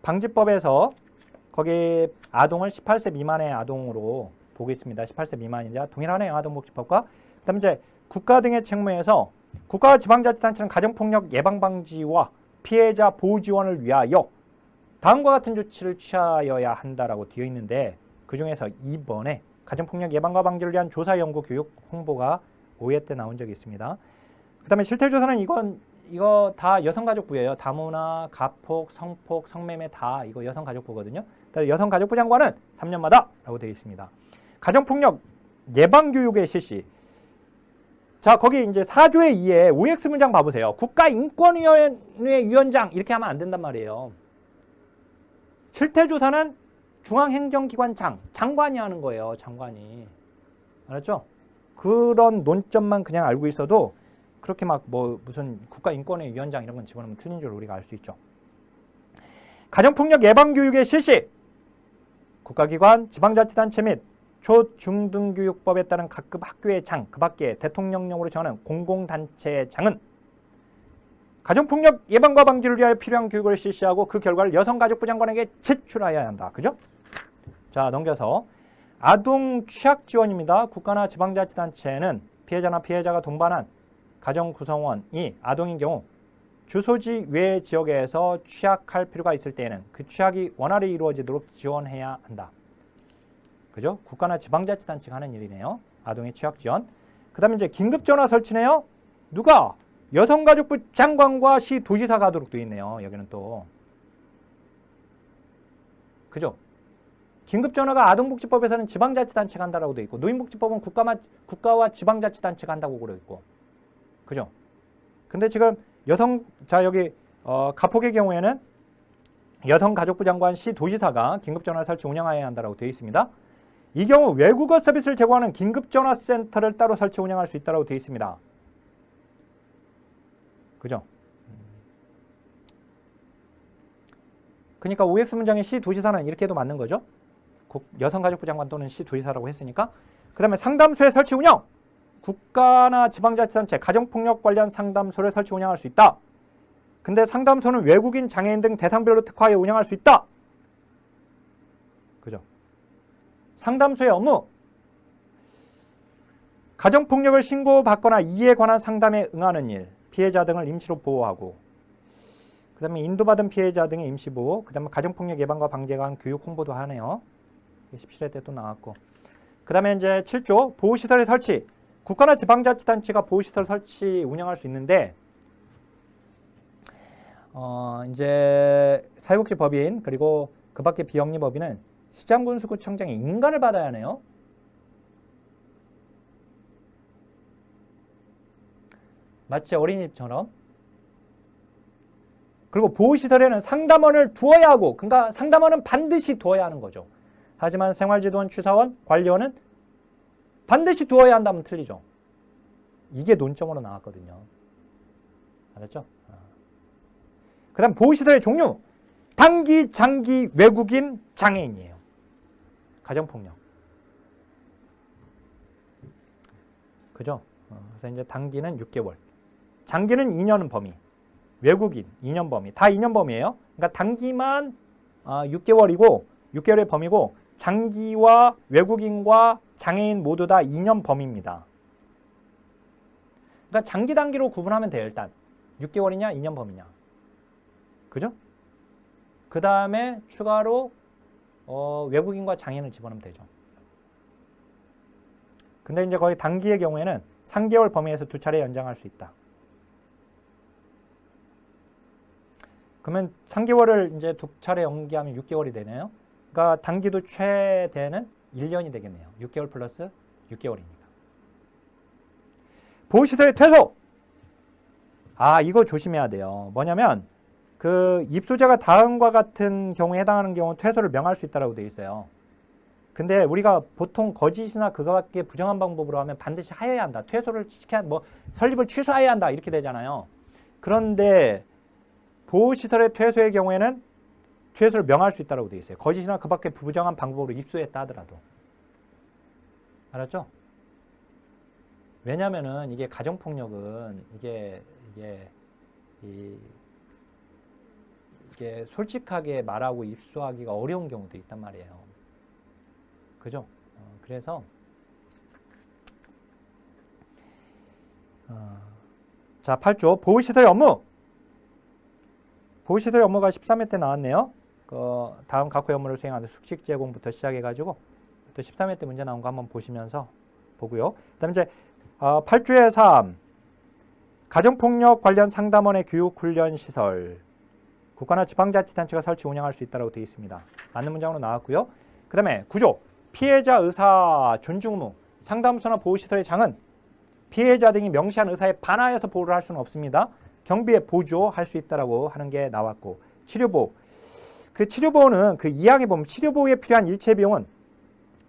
방지법에서 거기 아동을 18세 미만의 아동으로 보고 있습니다. 18세 미만이자 동일하네요. 아동복지법과. 그 다음에 이제 국가 등의 책무에서 국가와 지방자치단체는 가정폭력 예방방지와 피해자 보호 지원을 위하여 다음과 같은 조치를 취하여야 한다라고 되어 있는데, 그 중에서 2번에 가정폭력 예방과 방지를 위한 조사, 연구, 교육, 홍보가 5회 때 나온 적이 있습니다. 그 다음에 실태조사는 이거 다 여성가족부예요. 다문화, 가폭, 성폭, 성매매 다 이거 여성가족부거든요. 여성가족부 장관은 3년마다 라고 되어 있습니다. 가정폭력 예방교육의 실시. 자, 거기 이제 4조의 2에 OX 문장 봐보세요. 국가인권위원회 위원장 이렇게 하면 안 된단 말이에요. 실태조사는 중앙행정기관 장관이 하는 거예요. 장관이. 알았죠? 그런 논점만 그냥 알고 있어도 그렇게 막 뭐 무슨 국가인권위 위원장 이런 건 집어넣으면 틀린 줄 우리가 알 수 있죠. 가정폭력 예방교육의 실시. 국가기관, 지방자치단체 및 초, 중등교육법에 따른 각급 학교의 장, 그 밖에 대통령령으로 정하는 공공단체의 장은 가정폭력 예방과 방지를 위하여 필요한 교육을 실시하고 그 결과를 여성가족부 장관에게 제출하여야 한다. 그죠? 자, 넘겨서 아동 취약 지원입니다. 국가나 지방자치단체는 피해자나 피해자가 동반한 가정 구성원이 아동인 경우 주소지 외 지역에서 취약할 필요가 있을 때에는 그 취약이 원활히 이루어지도록 지원해야 한다. 그죠? 국가나 지방자치단체가 하는 일이네요. 아동의 취약 지원. 그 다음에 이제 긴급전화 설치네요. 누가? 여성가족부 장관과 시도지사가 하도록 되어 있네요. 여기는 또. 그죠? 긴급전화가 아동복지법에서는 지방자치단체가 한다라고 되어 있고, 노인복지법은 국가와 지방자치단체가 한다고 그러고 있고. 그죠? 근데 지금 여기 가폭의 경우에는 여성가족부 장관 시도지사가 긴급전화 설치 운영해야 한다고 되어 있습니다. 이 경우 외국어 서비스를 제공하는 긴급전화센터를 따로 설치 운영할 수 있다고 되어 있습니다. 그죠? 그러니까 OX 문장의 시도지사는 이렇게 해도 맞는 거죠. 여성가족부 장관 또는 시도지사라고 했으니까. 그 다음에 상담소의 설치 운영. 국가나 지방자치단체 가정폭력 관련 상담소를 설치 운영할 수 있다. 근데 상담소는 외국인, 장애인 등 대상별로 특화하여 운영할 수 있다. 그죠? 상담소의 업무. 가정폭력을 신고받거나 이에 관한 상담에 응하는 일. 피해자 등을 임시로 보호하고, 그 다음에 인도받은 피해자 등의 임시보호, 그 다음에 가정폭력 예방과 방지에 관한 교육 홍보도 하네요. 17회 때 또 나왔고. 그 다음에 이제 7조 보호시설의 설치. 국가나 지방자치단체가 보호시설 설치 운영할 수 있는데, 이제 사회복지법인 그리고 그 밖에 비영리법인은 시장군수구청장의 인가를 받아야 하네요. 마치 어린이집처럼. 그리고 보호시설에는 상담원을 두어야 하고, 그러니까 상담원은 반드시 두어야 하는 거죠. 하지만 생활지도원, 취사원, 관리원은 반드시 두어야 한다면 틀리죠. 이게 논점으로 나왔거든요. 알았죠? 그 다음 보호시설의 종류. 단기, 장기, 외국인, 장애인이에요. 가정폭력. 그죠? 그래서 이제 단기는 6개월, 장기는 2년 범위, 외국인 2년 범위, 다 2년 범위예요. 그러니까 단기만 6개월이고 6개월의 범위고 장기와 외국인과 장애인 모두 다 2년 범위입니다. 그러니까 장기 단기로 구분하면 돼요. 일단 6개월이냐 2년 범위냐. 그죠? 그 다음에 추가로 외국인과 장애인을 집어넣으면 되죠. 근데 이제 거의 단기의 경우에는 3개월 범위에서 2차례 연장할 수 있다. 그러면 3개월을 이제 2차례 연기하면 6개월이 되네요. 그러니까 단기도 최대는 1년이 되겠네요. 6개월 플러스 6개월이니까. 보호시설의 퇴소! 이거 조심해야 돼요. 뭐냐면 그 입소자가 다음과 같은 경우에 해당하는 경우 퇴소를 명할 수 있다고 되어 있어요. 근데 우리가 보통 거짓이나 그거밖에 부정한 방법으로 하면 반드시 하여야 한다. 퇴소를 시켜야 설립을 취소해야 한다. 이렇게 되잖아요. 그런데 보호시설의 퇴소의 경우에는 퇴소를 명할 수 있다고 되어 있어요. 거짓이나 그밖에 부정한 방법으로 입소했다 하더라도. 알았죠? 왜냐면은 이게 가정폭력은 이게 솔직하게 말하고 입소하기가 어려운 경우도 있단 말이에요. 그죠? 그래서 자, 8조 보호시설의 업무. 보호시설의 업무가 13회 때 나왔네요. 다음 각호의 업무를 수행하는 숙식 제공부터 시작해가지고 또 13회 때 문제 나온 거 한번 보시면서 보고요. 그 다음에 이제 8조의 3 가정폭력 관련 상담원의 교육훈련 시설 국가나 지방자치단체가 설치 운영할 수 있다고 되어 있습니다. 맞는 문장으로 나왔고요. 그 다음에 9조 피해자 의사 존중 의무 상담소나 보호시설의 장은 피해자 등이 명시한 의사에 반하여서 보호를 할 수는 없습니다. 경비에 보조할 수 있다고 하는 게 나왔고 치료보호 그 치료보호는 그 2항에 보면 치료보호에 필요한 일체 비용은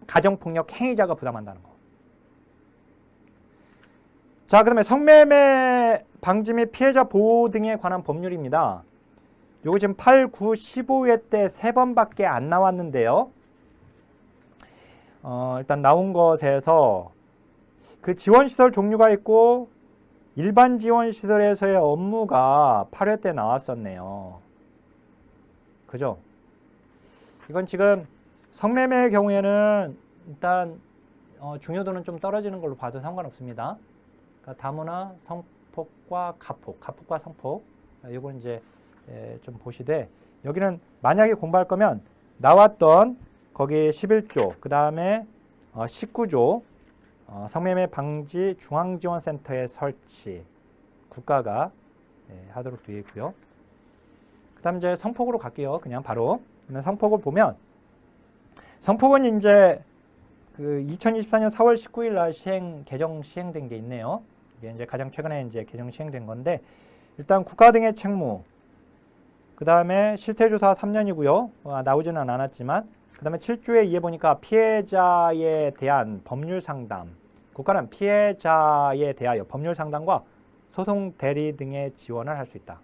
가정폭력 행위자가 부담한다는 거. 자, 그 다음에 성매매 방지 및 피해자 보호 등에 관한 법률입니다. 요거 지금 8, 9, 15회 때 3번밖에 안 나왔는데요. 일단 나온 것에서 그 지원시설 종류가 있고 일반 지원시설에서의 업무가 8회 때 나왔었네요. 그죠? 이건 지금 성매매의 경우에는 일단 중요도는 좀 떨어지는 걸로 봐도 상관없습니다. 그러니까 다문화, 성폭과 가폭, 가폭과 성폭 이건 이제 좀 보시되 여기는 만약에 공부할 거면 나왔던 거기 11조 그 다음에 19조 성매매 방지 중앙지원센터의 설치 국가가 하도록 되어 있고요. 그 다음 이제 성폭으로 갈게요. 그냥 바로. 성폭을 보면 성폭은 이제 그 2024년 4월 19일 날 개정 시행된 게 있네요. 이게 이제 가장 최근에 이제 개정 시행된 건데 일단 국가 등의 책무 그 다음에 실태조사 3년이고요. 나오지는 않았지만 그 다음에 7조에 이해 보니까 피해자에 대한 법률 상담 국가는 피해자에 대하여 법률 상담과 소송 대리 등의 지원을 할 수 있다.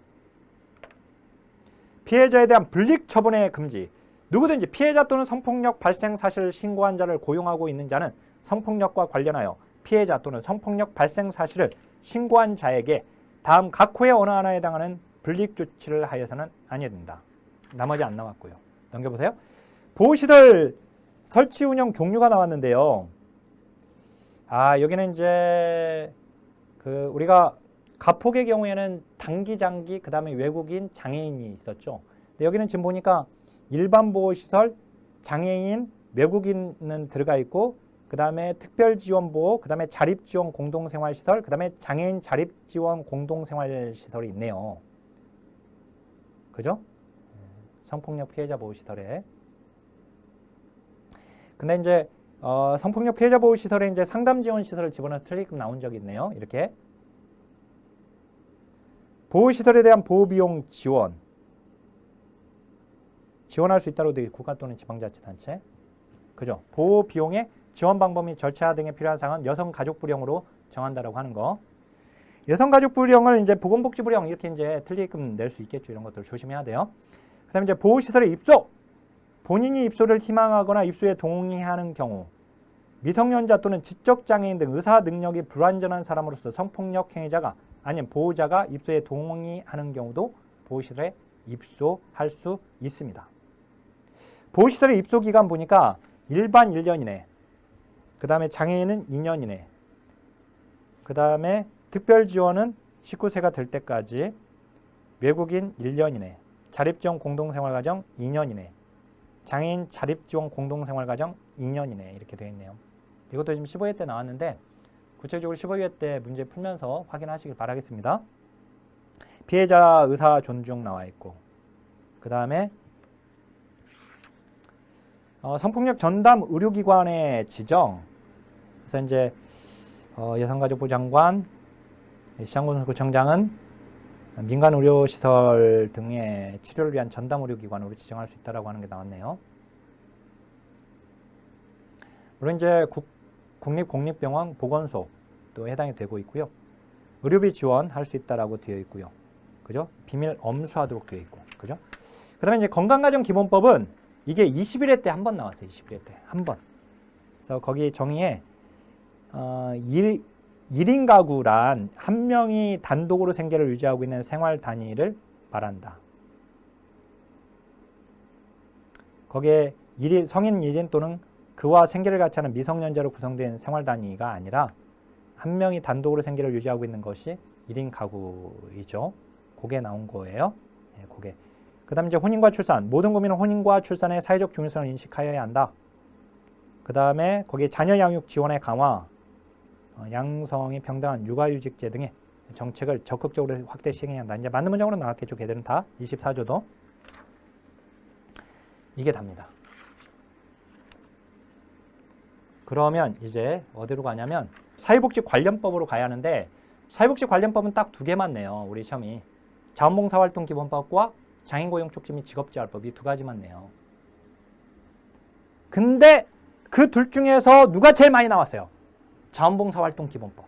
피해자에 대한 불이익 처분의 금지 누구든지 피해자 또는 성폭력 발생 사실을 신고한 자를 고용하고 있는 자는 성폭력과 관련하여 피해자 또는 성폭력 발생 사실을 신고한 자에게 다음 각호의 어느 하나에 해당하는 불이익 조치를 하여서는 아니어야 된다. 나머지 안 나왔고요. 넘겨보세요. 보호시설 설치 운영 종류가 나왔는데요. 여기는 이제 그 우리가 가폭의 경우에는 단기, 장기, 그 다음에 외국인, 장애인이 있었죠. 근데 여기는 지금 보니까 일반 보호시설, 장애인, 외국인은 들어가 있고 그 다음에 특별지원보호, 그 다음에 자립지원 공동생활시설, 그 다음에 장애인 자립지원 공동생활시설이 있네요. 그죠? 성폭력 피해자 보호시설에. 근데 이제 성폭력 피해자 보호시설에 이제 상담지원시설을 집어넣어서 틀리끔 나온 적이 있네요. 이렇게. 보호시설에 대한 보호비용 지원할 수 있다고 되어 있고 국가 또는 지방자치단체. 그죠? 보호비용의 지원 방법 및 절차 등에 필요한 사항은 여성가족부령으로 정한다라고 하는 거. 여성가족부령을 이제 보건복지부령 이렇게 이제 틀리게끔 낼 수 있겠죠. 이런 것들 조심해야 돼요. 그 다음에 이제 보호시설의 입소. 본인이 입소를 희망하거나 입소에 동의하는 경우, 미성년자 또는 지적장애인 등 의사 능력이 불완전한 사람으로서 성폭력 행위자가 아니면 보호자가 입소에 동의하는 경우도 보호시설에 입소할 수 있습니다. 보호시설의 입소 기간 보니까 일반 1년 이내, 그 다음에 장애인은 2년 이내, 그 다음에 특별지원은 19세가 될 때까지, 외국인 1년 이내, 자립지원 공동생활가정 2년 이내, 장애인 자립지원 공동생활가정 2년 이내 이렇게 되어 있네요. 이것도 지금 15회 때 나왔는데 구체적으로 15회 때 문제 풀면서 확인하시길 바라겠습니다. 피해자 의사 존중 나와 있고, 그 다음에 성폭력 전담 의료기관의 지정. 그래서 이제 여성가족부 장관, 시장군수구청장은 민간 의료시설 등의 치료를 위한 전담 의료기관으로 지정할 수 있다라고 하는 게 나왔네요. 물론 이제 국립공립병원 보건소도 해당이 되고 있고요. 의료비 지원할 수 있다라고 되어 있고요. 그죠? 비밀 엄수하도록 되어 있고, 그죠? 그다음에 이제 건강가정기본법은 이게 21회 때 한 번 나왔어요. 21회 때 한 번. 그래서 거기 정의에 1인 가구란 한 명이 단독으로 생계를 유지하고 있는 생활 단위를 말한다. 거기에 성인 1인 또는 그와 생계를 같이 하는 미성년자로 구성된 생활 단위가 아니라 한 명이 단독으로 생계를 유지하고 있는 것이 1인 가구이죠. 그게 나온 거예요. 네, 그게. 그 다음에 이제 혼인과 출산. 모든 국민은 혼인과 출산의 사회적 중요성을 인식하여야 한다. 그 다음에 거기에 자녀 양육 지원의 강화, 양성이 평등한 육아휴직제 등의 정책을 적극적으로 확대 시행해야 한다. 이제 맞는 문장으로 나왔겠죠. 걔들은 다 24조도. 이게 답니다. 그러면 이제 어디로 가냐면 사회복지 관련법으로 가야 하는데, 사회복지 관련법은 딱 두 개만 내요. 우리 시험이. 자원봉사활동기본법과 장애인고용촉진 및 직업재활법, 이 두 가지만 내요. 근데 그 둘 중에서 누가 제일 많이 나왔어요? 자원봉사활동기본법.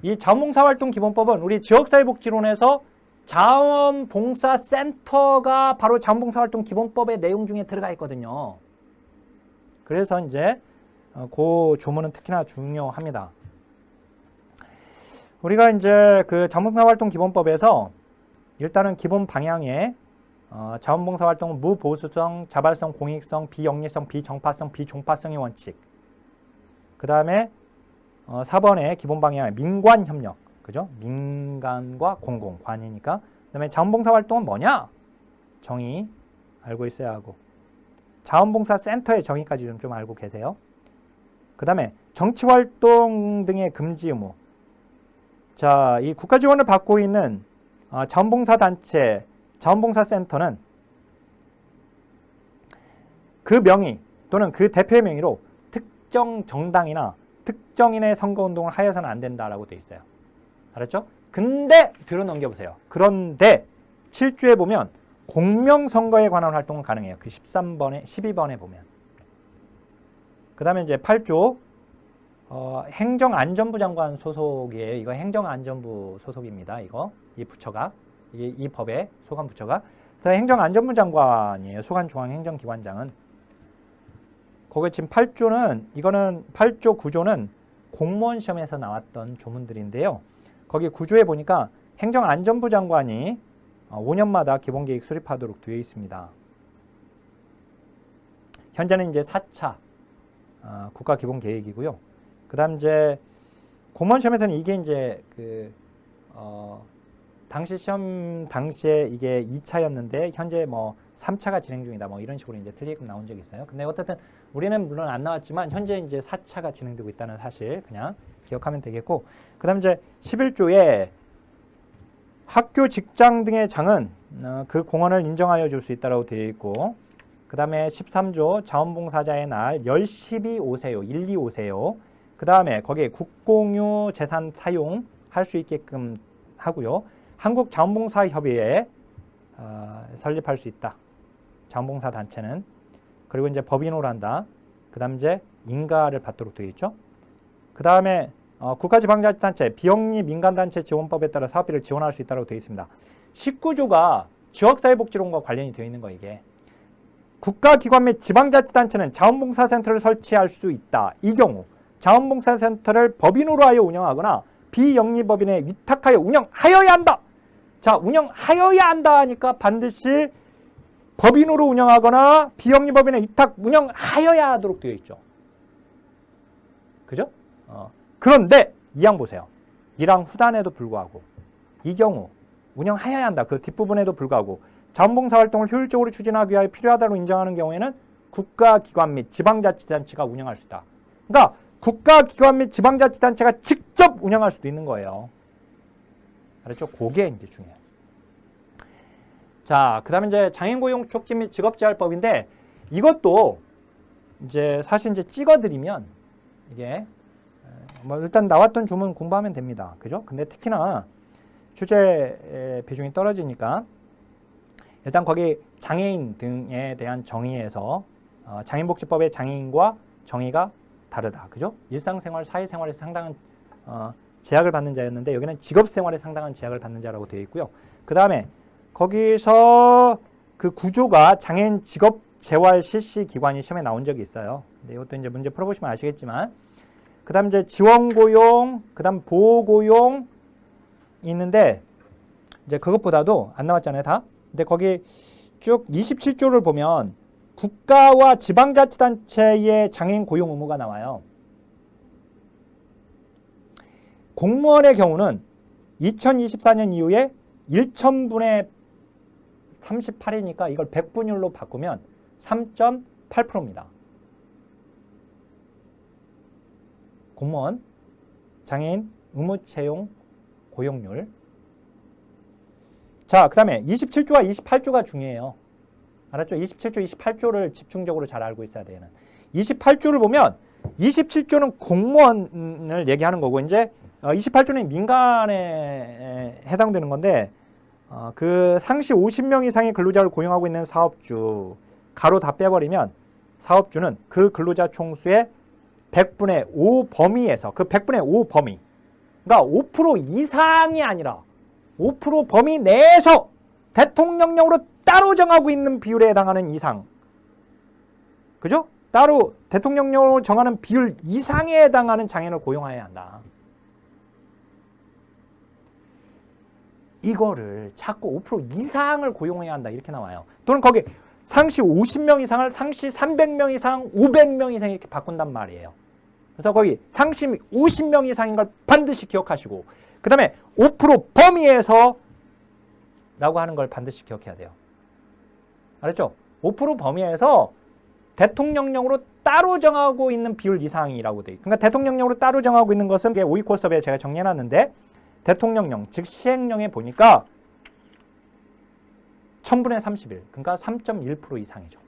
이 자원봉사활동기본법은 우리 지역사회복지론에서 자원봉사센터가 바로 자원봉사활동기본법의 내용 중에 들어가 있거든요. 그래서 이제 그 조문은 특히나 중요합니다. 우리가 이제 그 자원봉사활동기본법에서 일단은 기본 방향에 자원봉사활동은 무보수성, 자발성, 공익성, 비영리성, 비정파성, 비종파성의 원칙. 그 다음에 4번의 기본 방향에 민관협력, 그죠? 민간과 공공, 관이니까. 그 다음에 자원봉사활동은 뭐냐? 정의 알고 있어야 하고, 자원봉사센터의 정의까지 좀 알고 계세요. 그 다음에 정치활동 등의 금지 의무. 자, 이 국가 지원을 받고 있는 자원봉사단체, 자원봉사센터는 그 명의 또는 그 대표의 명의로 특정 정당이나 특정인의 선거운동을 하여서는 안 된다라고 돼 있어요. 알았죠? 근데 뒤로 넘겨보세요. 그런데 7조에 보면 공명선거에 관한 활동은 가능해요. 그 12번에 보면. 그 다음에 이제 8조 행정안전부 장관 소속이에요. 이거 행정안전부 소속입니다. 이 부처가, 이 법의 소관 부처가. 그래서 행정안전부 장관이에요. 소관중앙행정기관장은. 거기 지금 8조는, 이거는 8조 9조는 공무원 시험에서 나왔던 조문들인데요. 거기 9조에 보니까 행정안전부 장관이 5년마다 기본계획 수립하도록 되어 있습니다. 현재는 이제 4차 국가기본계획이고요. 그 다음 이제 공무원 시험에서는 이게 이제 당시 시험 당시에 이게 2차였는데 현재 뭐 3차가 진행 중이다. 뭐 이런 식으로 이제 틀리게끔 나온 적이 있어요. 근데 어쨌든 우리는 물론 안 나왔지만 현재 이제 4차가 진행되고 있다는 사실 그냥 기억하면 되겠고, 그 다음 이제 11조에 학교, 직장 등의 장은 그 공헌을 인정하여 줄 수 있다고 되어 있고, 그 다음에 13조 자원봉사자의 날 10, 12 오세요. 1, 2 오세요. 그 다음에 거기에 국공유 재산 사용할 수 있게끔 하고요. 한국자원봉사협의회 설립할 수 있다. 자원봉사 단체는. 그리고 이제 법인으로 한다. 그 다음 이제 인가를 받도록 되어 있죠. 그 다음에 국가지방자치단체 비영리 민간단체 지원법에 따라 사업비를 지원할 수 있다고 되어 있습니다. 19조가 지역사회복지론과 관련이 되어 있는 거 이게. 국가기관 및 지방자치단체는 자원봉사센터를 설치할 수 있다. 이 경우 자원봉사센터를 법인으로 하여 운영하거나 비영리법인에 위탁하여 운영하여야 한다. 자, 운영하여야 한다 하니까 반드시 법인으로 운영하거나 비영리법인에 위탁 운영하여야 하도록 되어 있죠. 그죠? 그런데 이항 보세요. 이랑 후단에도 불구하고 이 경우 운영하여야 한다. 그 뒷부분에도 불구하고 자원봉사 활동을 효율적으로 추진하기 위하여 필요하다고 인정하는 경우에는 국가기관 및 지방자치단체가 운영할 수 있다. 그러니까 국가기관 및 지방자치단체가 직접 운영할 수도 있는 거예요. 알았죠? 그게 이제 중요해요. 자, 그 다음에 이제 장애인 고용 촉진 및 직업재활법인데 이것도 이제 사실 이제 찍어드리면 이게 뭐 일단 나왔던 주문 공부하면 됩니다. 그죠? 근데 특히나 주제 비중이 떨어지니까 일단 거기 장애인 등에 대한 정의에서 장애인복지법의 장애인과 정의가 다르다. 그죠? 일상생활, 사회생활에서 상당한 제약을 받는 자였는데 여기는 직업생활에 상당한 제약을 받는 자라고 되어 있고요. 그 다음에 거기서 그 구조가 장애인 직업재활 실시 기관이 시험에 나온 적이 있어요. 근데 이것도 이제 문제 풀어보시면 아시겠지만 그 다음 이제 지원고용, 그 다음 보호고용 있는데 이제 그것보다도 안 나왔잖아요, 다. 근데 거기 쭉 27조를 보면 국가와 지방자치단체의 장애인 고용 의무가 나와요. 공무원의 경우는 2024년 이후에 1,000분의 38이니까 이걸 100분율로 바꾸면 3.8%입니다. 공무원 장애인 의무 채용 고용률. 자, 그 다음에 27조와 28조가 중요해요. 알았죠? 27조, 28조를 집중적으로 잘 알고 있어야 돼요. 28조를 보면 27조는 공무원을 얘기하는 거고 이제 28조는 민간에 해당되는 건데 그 상시 50명 이상의 근로자를 고용하고 있는 사업주 가로 다 빼버리면 사업주는 그 근로자 총수의 100분의 5 범위에서 그 100분의 5 범위 그러니까 5% 이상이 아니라 5% 범위 내에서 대통령령으로 따로 정하고 있는 비율에 해당하는 이상. 그죠? 따로 대통령령으로 정하는 비율 이상에 해당하는 장애인을 고용해야 한다. 이거를 자꾸 5% 이상을 고용해야 한다. 이렇게 나와요. 또는 거기 상시 50명 이상을 상시 300명 이상, 500명 이상 이렇게 바꾼단 말이에요. 그래서 거기 상시 50명 이상인 걸 반드시 기억하시고 그 다음에 5% 범위에서 라고 하는 걸 반드시 기억해야 돼요. 알았죠? 5% 범위에서 대통령령으로 따로 정하고 있는 비율 이상이라고 돼 있어요. 그러니까 대통령령으로 따로 정하고 있는 것은 5위 코스업에 제가 정리해놨는데 대통령령, 즉 시행령에 보니까 1000분의 31, 그러니까 3.1% 이상이죠.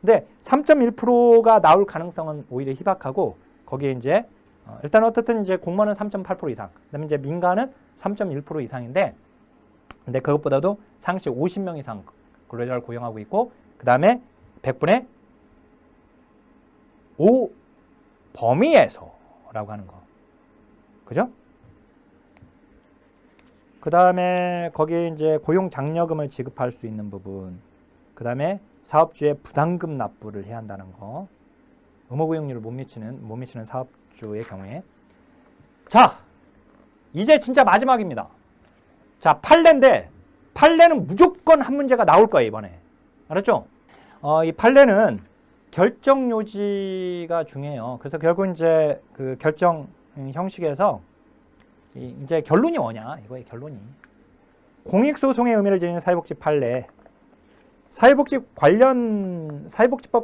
근데 3.1%가 나올 가능성은 오히려 희박하고 거기에 이제 일단 어떻든 이제 공무원은 3.8% 이상, 그다음에 이제 민간은 3.1% 이상인데, 근데 그것보다도 상시 50명 이상 근로자를 고용하고 있고, 그 다음에 100분의 5 범위에서라고 하는 거, 그죠? 그 다음에 거기에 이제 고용 장려금을 지급할 수 있는 부분, 그 다음에 사업주의 부담금 납부를 해야 한다는 거, 의무고용률을 못 미치는 사업주의 경우에. 자, 이제 진짜 마지막입니다. 자, 판례인데 판례는 무조건 한 문제가 나올 거예요, 이번에. 알았죠? 이 판례는 결정 요지가 중요해요. 그래서 결국 이제 그 결정 형식에서 이제 결론이 뭐냐, 이거의 결론이. 공익소송의 의미를 지니는 사회복지 판례. 사회복지법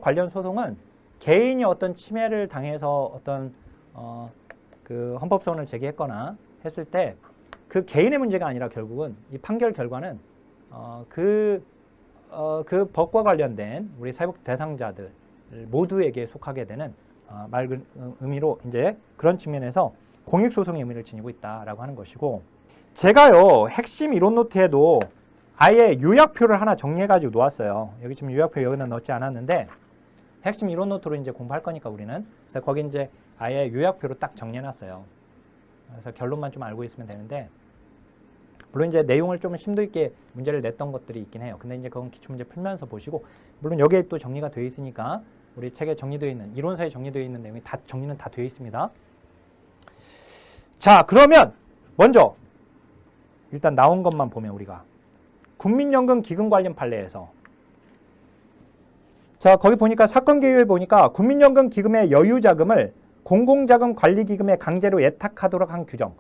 관련 소송은 개인이 어떤 침해를 당해서 어떤 그 헌법소원을 제기했거나 했을 때 그 개인의 문제가 아니라 결국은 이 판결 결과는 그 법과 관련된 우리 사회복지 대상자들 모두에게 속하게 되는 말 의미로 이제 그런 측면에서 공익소송의 의미를 지니고 있다라고 하는 것이고, 제가요 핵심 이론 노트에도 아예 요약표를 하나 정리해가지고 놓았어요. 여기 지금 요약표 여기는 넣지 않았는데 핵심 이론 노트로 이제 공부할 거니까 우리는. 그래서 거기 이제 아예 요약표로 딱 정리해놨어요. 그래서 결론만 좀 알고 있으면 되는데, 물론 이제 내용을 좀 심도 있게 문제를 냈던 것들이 있긴 해요. 근데 이제 그건 기출문제 풀면서 보시고, 물론 여기에 또 정리가 되어 있으니까 우리 책에 정리되어 있는, 이론서에 정리되어 있는 내용이 다 정리는 다 되어 있습니다. 자, 그러면 먼저 일단 나온 것만 보면 우리가 국민연금 기금 관련 판례에서, 자, 거기 보니까 사건 개요에 보니까 국민연금 기금의 여유자금을 공공자금 관리기금에 강제로 예탁하도록 한 규정.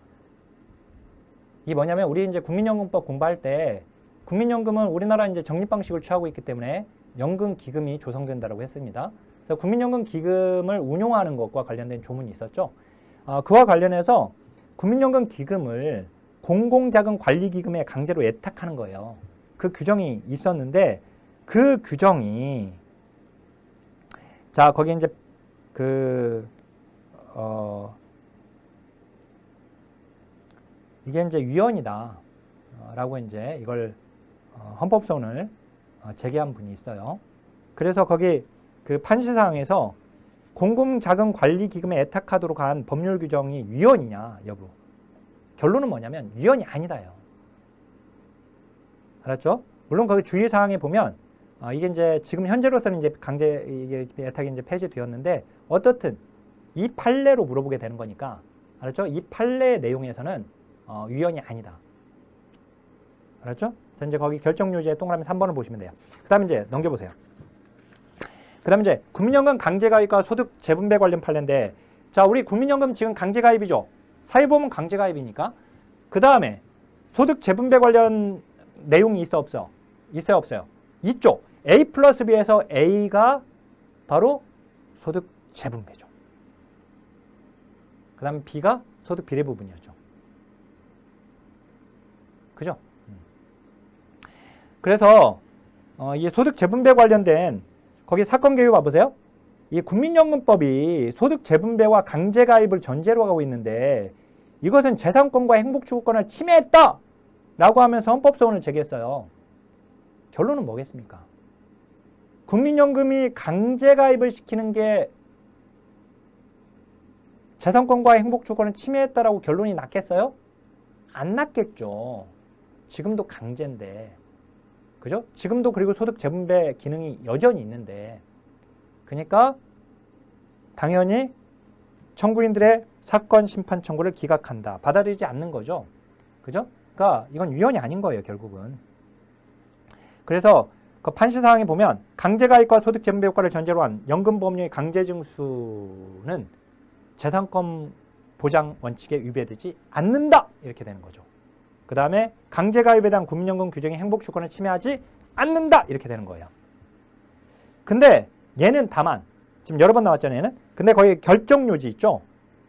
이게 뭐냐면, 우리 이제 국민연금법 공부할 때 국민연금은 우리나라 이제 적립 방식을 취하고 있기 때문에 연금 기금이 조성된다고 했습니다. 그래서 국민연금 기금을 운용하는 것과 관련된 조문이 있었죠. 그와 관련해서 국민연금 기금을 공공자금 관리기금에 강제로 예탁하는 거예요. 그 규정이 있었는데, 그 규정이, 자, 거기 이제 이게 이제 위헌이다 라고 이제 이걸 헌법소원을 제기한 분이 있어요. 그래서 거기 그 판시사항에서 공공자금 관리기금에 예탁하도록 한 법률 규정이 위헌이냐 여부, 결론은 뭐냐면 위헌이 아니다요. 알았죠? 물론 거기 주의사항에 보면 이게 이제 지금 현재로서는 이제 강제 이게 예탁이 이제 폐지되었는데, 어떻든 이 판례로 물어보게 되는 거니까, 알았죠? 이 판례 내용에서는 위헌이 아니다. 알았죠? 그래서 이제 거기 결정요지에 동그라미 3번을 보시면 돼요. 그 다음에 이제 넘겨보세요. 그 다음에 이제 국민연금 강제가입과 소득 재분배 관련 판례인데, 자, 우리 국민연금 지금 강제가입이죠. 사회보험은 강제가입이니까. 그 다음에 소득 재분배 관련 내용이 있어 없어? 있어요 없어요? 있죠. A 플러스 B에서 A가 바로 소득 재분배죠. 그 다음에 B가 소득 비례 부분이었죠. 그죠? 그래서 이 소득 재분배 관련된 거기 사건 개요 봐보세요. 이 국민연금법이 소득 재분배와 강제가입을 전제로 하고 있는데, 이것은 재산권과 행복추구권을 침해했다 라고 하면서 헌법소원을 제기했어요. 결론은 뭐겠습니까? 국민연금이 강제가입을 시키는 게 재산권과 행복추구권을 침해했다라고 결론이 났겠어요? 안 났겠죠. 지금도 강제인데, 그죠? 지금도 그리고 소득 재분배 기능이 여전히 있는데, 그러니까 당연히 청구인들의 사건 심판 청구를 기각한다, 받아들이지 않는 거죠. 그죠? 그러니까 이건 위헌이 아닌 거예요, 결국은. 그래서 그 판시사항에 보면 강제가입과 소득 재분배 효과를 전제로 한 연금보험료의 강제징수는 재산권 보장 원칙에 위배되지 않는다, 이렇게 되는 거죠. 그 다음에 강제가입에 대한 국민연금 규정의 행복주권을 침해하지 않는다, 이렇게 되는 거예요. 근데 얘는 다만 지금 여러 번 나왔잖아요, 얘는. 근데 거기 결정요지 있죠.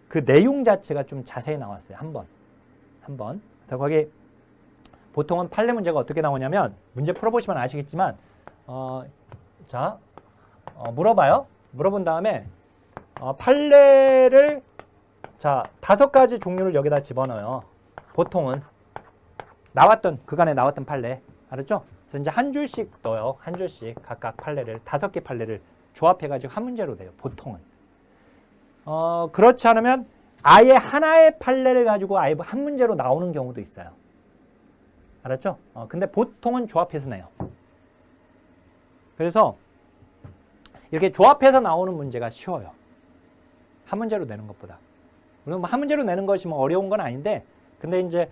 그 내용 자체가 좀 자세히 나왔어요. 한 번. 그래서 거기 보통은 판례 문제가 어떻게 나오냐면, 문제 풀어보시면 아시겠지만, 물어봐요. 물어본 다음에 판례를, 자, 5가지 종류를 여기다 집어넣어요. 보통은 나왔던, 그간에 나왔던 판례, 알았죠? 그래서 이제 한 줄씩 넣어요. 한 줄씩 각각 판례를, 5개 판례를 조합해가지고 한 문제로 돼요. 보통은. 그렇지 않으면 아예 하나의 판례를 가지고 아예 한 문제로 나오는 경우도 있어요. 알았죠? 근데 보통은 조합해서 내요. 그래서 이렇게 조합해서 나오는 문제가 쉬워요. 한 문제로 내는 것보다. 물론 한 문제로 내는 것이 뭐 어려운 건 아닌데, 근데 이제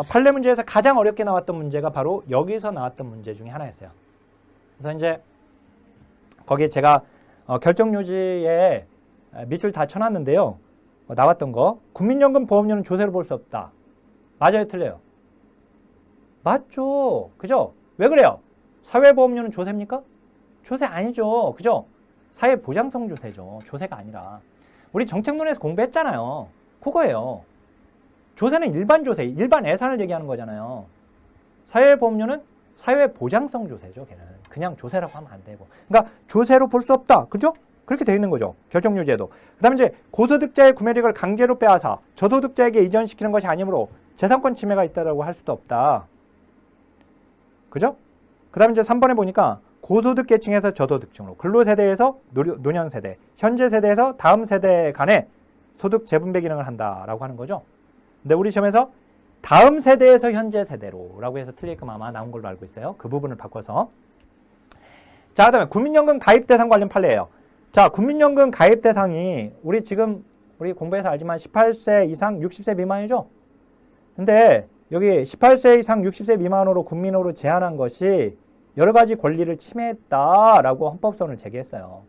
판례 문제에서 가장 어렵게 나왔던 문제가 바로 여기서 나왔던 문제 중에 하나였어요. 그래서 이제 거기에 제가 결정요지에 밑줄 다 쳐놨는데요. 나왔던 거, 국민연금 보험료는 조세로 볼 수 없다. 맞아요, 틀려요? 맞죠. 그죠? 왜 그래요? 사회보험료는 조세입니까? 조세 아니죠. 그죠? 사회보장성 조세죠. 조세가 아니라. 우리 정책론에서 공부했잖아요. 그거예요. 조세는 일반 조세, 일반 예산을 얘기하는 거잖아요. 사회보험료는 사회보장성 조세죠. 걔는 그냥 조세라고 하면 안 되고. 그러니까 조세로 볼 수 없다. 그죠? 그렇게 돼 있는 거죠. 결정요지에도. 그 다음에 이제 고소득자의 구매력을 강제로 빼앗아 저소득자에게 이전시키는 것이 아니므로 재산권 침해가 있다라고 할 수도 없다. 그죠? 그 다음에 이제 3번에 보니까 고소득 계층에서 저소득층으로, 근로세대에서 노년세대, 현재 세대에서 다음 세대 간의 소득 재분배 기능을 한다라고 하는 거죠. 근데 우리 시험에서 다음 세대에서 현재 세대로라고 해서 틀리게끔 아마 나온 걸로 알고 있어요. 그 부분을 바꿔서. 자, 그다음에 국민연금 가입 대상 관련 판례예요. 자, 국민연금 가입 대상이 우리 공부해서 알지만 18세 이상 60세 미만이죠. 근데 여기 18세 이상 60세 미만으로 국민으로 제한한 것이 여러 가지 권리를 침해했다라고 헌법소원을 제기했어요.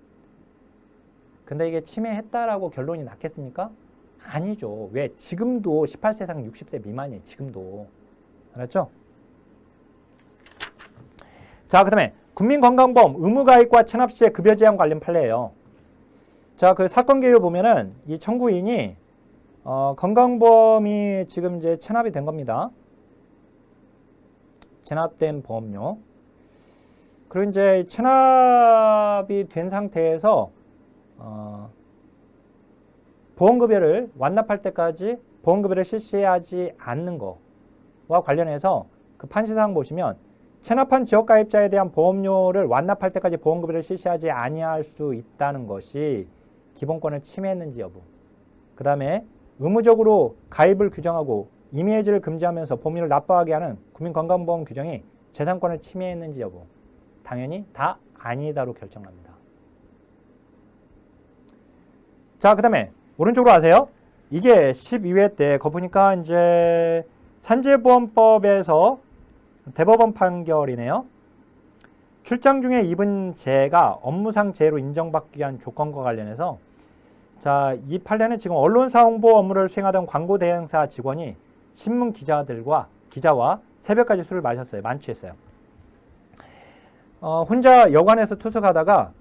근데 이게 침해했다라고 결론이 났겠습니까? 아니죠. 왜? 지금도 18세 이상 60세 미만이에요. 지금도. 알았죠? 자, 그 다음에 국민건강보험 의무가입과 체납시에 급여 제한 관련 판례예요. 자, 그 사건 개요 보면은 이 청구인이 건강보험이 지금 이제 체납이 된 겁니다. 체납된 보험료. 그리고 이제 체납이 된 상태에서 보험급여를 완납할 때까지 보험급여를 실시하지 않는 거와 관련해서 그 판시사항 보시면 체납한 지역가입자에 대한 보험료를 완납할 때까지 보험급여를 실시하지 아니할 수 있다는 것이 기본권을 침해했는지 여부. 그 다음에 의무적으로 가입을 규정하고 임의해지를 금지하면서 보험료를 납부하게 하는 국민건강보험 규정이 재산권을 침해했는지 여부. 당연히 다 아니다로 결정합니다. 자, 그 다음에 오른쪽으로 아세요? 이게 12회 때 거 보니까 이제 산재보험법에서 대법원 판결이네요. 출장 중에 입은 재해가 업무상 재해로 인정받기 위한 조건과 관련해서 자, 이 판례는 지금 언론사 홍보 업무를 수행하던 광고 대행사 직원이 신문 기자와 새벽까지 술을 마셨어요. 만취했어요. 혼자 여관에서 투숙하다가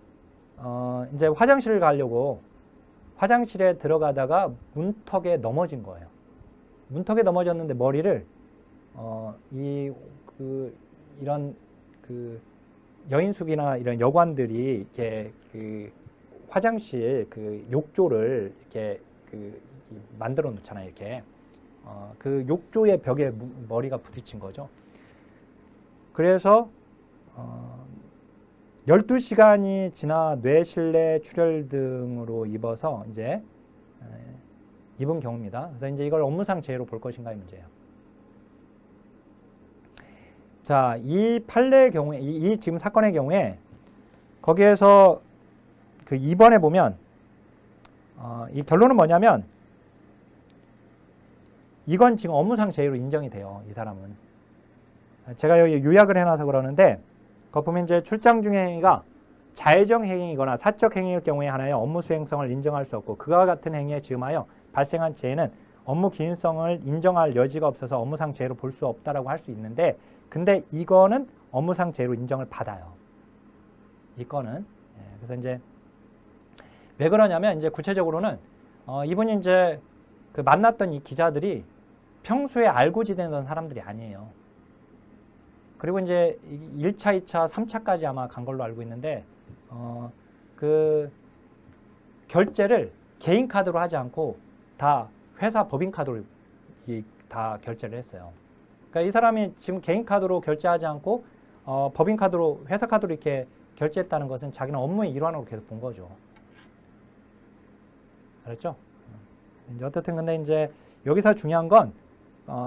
이제 화장실을 가려고 화장실에 들어가다가 문턱에 넘어진 거예요. 문턱에 넘어졌는데 머리를 이런 여인숙이나 이런 여관들이 이렇게 화장실 욕조를 이렇게 만들어 놓잖아요. 이렇게 그 욕조의 벽에 머리가 부딪힌 거죠. 그래서 12시간이 지나 뇌실내 출혈 등으로 입어서 이제 입은 경우입니다. 그래서 이제 이걸 업무상 재해로 볼 것인가의 문제예요. 자, 이 판례의 경우에, 이 지금 사건의 경우에 거기에서 그 2번에 보면 이 결론은 뭐냐면 이건 지금 업무상 재해로 인정이 돼요. 이 사람은. 제가 여기 요약을 해놔서 그러는데 거기 보면 이제 출장 중의 행위가 자해적 행위이거나 사적 행위일 경우에 하나의 업무 수행성을 인정할 수 없고 그와 같은 행위에 지음하여 발생한 재해는 업무 기인성을 인정할 여지가 없어서 업무상 재해로 볼 수 없다라고 할 수 있는데 근데 이거는 업무상 재해로 인정을 받아요. 이 건은. 그래서 이제 왜 그러냐면 이제 구체적으로는 이분이 이제 그 만났던 이 기자들이 평소에 알고 지내던 사람들이 아니에요. 그리고 이제 1차, 2차, 3차까지 아마 간 걸로 알고 있는데 그 결제를 개인 카드로 하지 않고 다 회사 법인 카드로 다 결제를 했어요. 그러니까 이 사람이 지금 개인 카드로 결제하지 않고 법인 카드로 회사 카드로 이렇게 결제했다는 것은 자기는 업무의 일환으로 계속 본 거죠. 알았죠? 이제 어떻든 근데 이제 여기서 중요한 건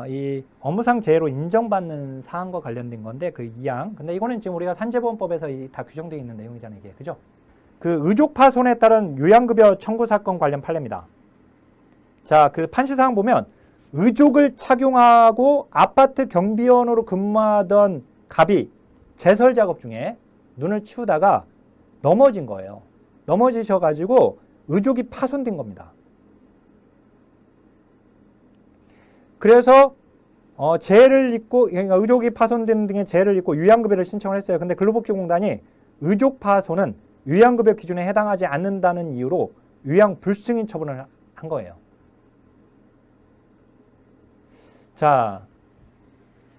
이 업무상 재해로 인정받는 사항과 관련된 건데 그 2항. 근데 이거는 지금 우리가 산재보험법에서 다 규정되어 있는 내용이잖아요, 이게. 그죠? 그 의족파손에 따른 요양급여 청구 사건 관련 판례입니다. 자, 그 판시사항 보면 의족을 착용하고 아파트 경비원으로 근무하던 갑이 제설 작업 중에 눈을 치우다가 넘어진 거예요. 넘어지셔가지고 의족이 파손된 겁니다. 그래서 재해를 입고 그러니까 의족이 파손된 등의 재해를 입고 요양급여를 신청을 했어요. 근데 근로복지공단이 의족 파손은 요양급여 기준에 해당하지 않는다는 이유로 요양 불승인 처분을 한 거예요. 자,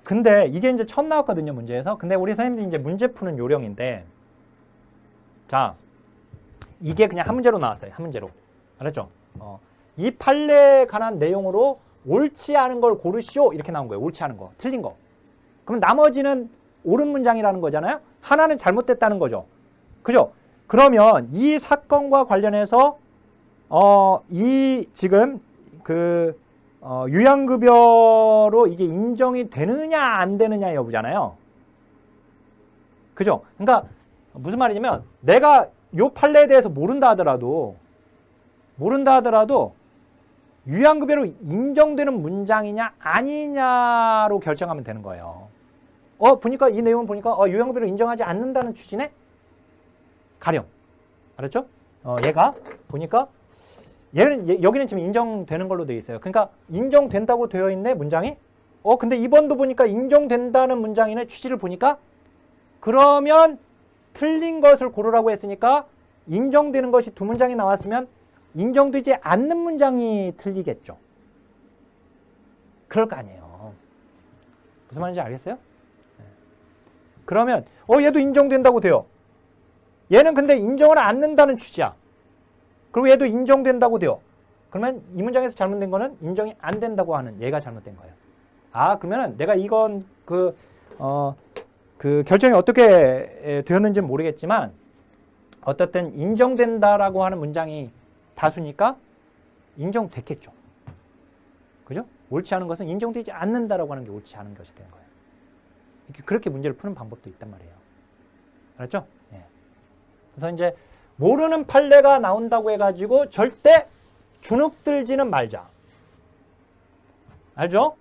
근데 이게 이제 처음 나왔거든요, 문제에서. 근데 우리 선생님들이 이제 문제 푸는 요령인데, 자, 이게 그냥 한 문제로 나왔어요. 한 문제로. 알았죠? 이 판례에 관한 내용으로 옳지 않은 걸 고르시오. 이렇게 나온 거예요. 옳지 않은 거. 틀린 거. 그럼 나머지는 옳은 문장이라는 거잖아요. 하나는 잘못됐다는 거죠. 그죠? 그러면 이 사건과 관련해서 이 지금 그 요양급여로 이게 인정이 되느냐 안 되느냐 여부잖아요. 그죠? 그러니까 무슨 말이냐면 내가 요 판례에 대해서 모른다 하더라도 요양급여로 인정되는 문장이냐 아니냐로 결정하면 되는 거예요. 보니까 이 내용을 보니까 요양급여로 인정하지 않는다는 취지네? 가령. 알았죠? 얘가 보니까 여기는 지금 인정되는 걸로 되어 있어요. 그러니까 인정된다고 되어 있네 문장이. 근데 이번도 보니까 인정된다는 문장이네 취지를 보니까. 그러면 틀린 것을 고르라고 했으니까 인정되는 것이 두 문장이 나왔으면 인정되지 않는 문장이 틀리겠죠. 그럴 거 아니에요. 무슨 말인지 알겠어요? 그러면 얘도 인정된다고 돼요. 얘는 근데 인정을 않는다는 취지야. 그리고 얘도 인정된다고 돼요. 그러면 이 문장에서 잘못된 거는 인정이 안 된다고 하는 얘가 잘못된 거예요. 그러면은 내가 이건 그 결정이 어떻게 되었는지는 모르겠지만 어떻든 인정된다라고 하는 문장이 다수니까 인정됐겠죠. 그죠? 옳지 않은 것은 인정되지 않는다라고 하는 게 옳지 않은 것이 되는 거예요. 그렇게 문제를 푸는 방법도 있단 말이에요. 알았죠? 예. 그래서 이제 모르는 판례가 나온다고 해가지고 절대 주눅들지는 말자. 알죠?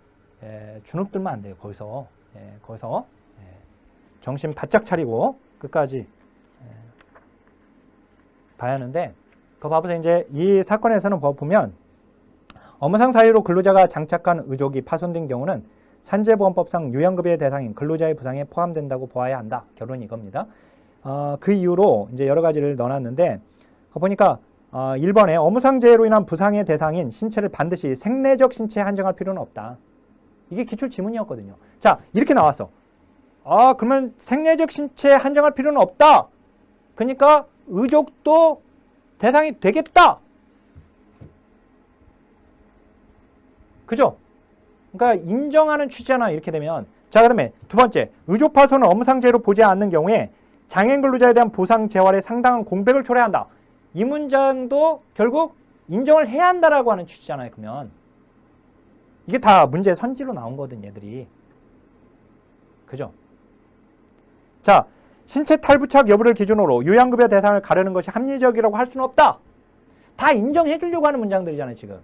주눅들면 안 돼요. 거기서 정신 바짝 차리고 끝까지 봐야 하는데, 그거 봐보세요. 이제 이 사건에서는 보면 업무상 사유로 근로자가 장착한 의족이 파손된 경우는 산재보험법상 요양급여의 대상인 근로자의 부상에 포함된다고 보아야 한다. 결론이 이겁니다. 그 이유로 이제 여러 가지를 넣어놨는데, 보니까 1번에 업무상 재해로 인한 부상의 대상인 신체를 반드시 생리적 신체에 한정할 필요는 없다. 이게 기출 지문이었거든요. 자, 이렇게 나왔어. 그러면 생리적 신체에 한정할 필요는 없다. 그러니까 의족도 대상이 되겠다. 그죠? 그러니까 인정하는 취지잖아. 이렇게 되면. 자, 그 다음에 두 번째, 의족 파손을 업무상 재해로 보지 않는 경우에 장애인 근로자에 대한 보상 재활에 상당한 공백을 초래한다. 이 문장도 결국 인정을 해야 한다라고 하는 취지잖아요. 그러면 이게 다 문제 선지로 나온 거거든, 얘들이. 그죠? 자, 신체 탈부착 여부를 기준으로 요양급여 대상을 가르는 것이 합리적이라고 할 수는 없다. 다 인정해 주려고 하는 문장들이잖아요, 지금.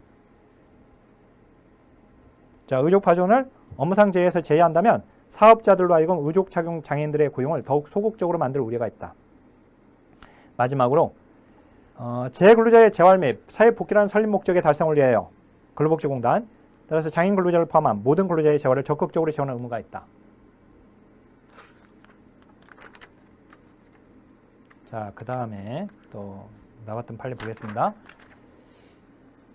자, 의족 파손을 업무상 재해에서 제외한다면 사업자들로 하여금 의족 착용 장애인들의 고용을 더욱 소극적으로 만들 우려가 있다. 마지막으로 재근로자의 재활 및 사회복귀라는 설립 목적의 달성을 위하여 근로복지공단, 따라서 장애인 근로자를 포함한 모든 근로자의 재활을 적극적으로 지원할 의무가 있다. 자, 그 다음에 또 나왔던 판례 보겠습니다.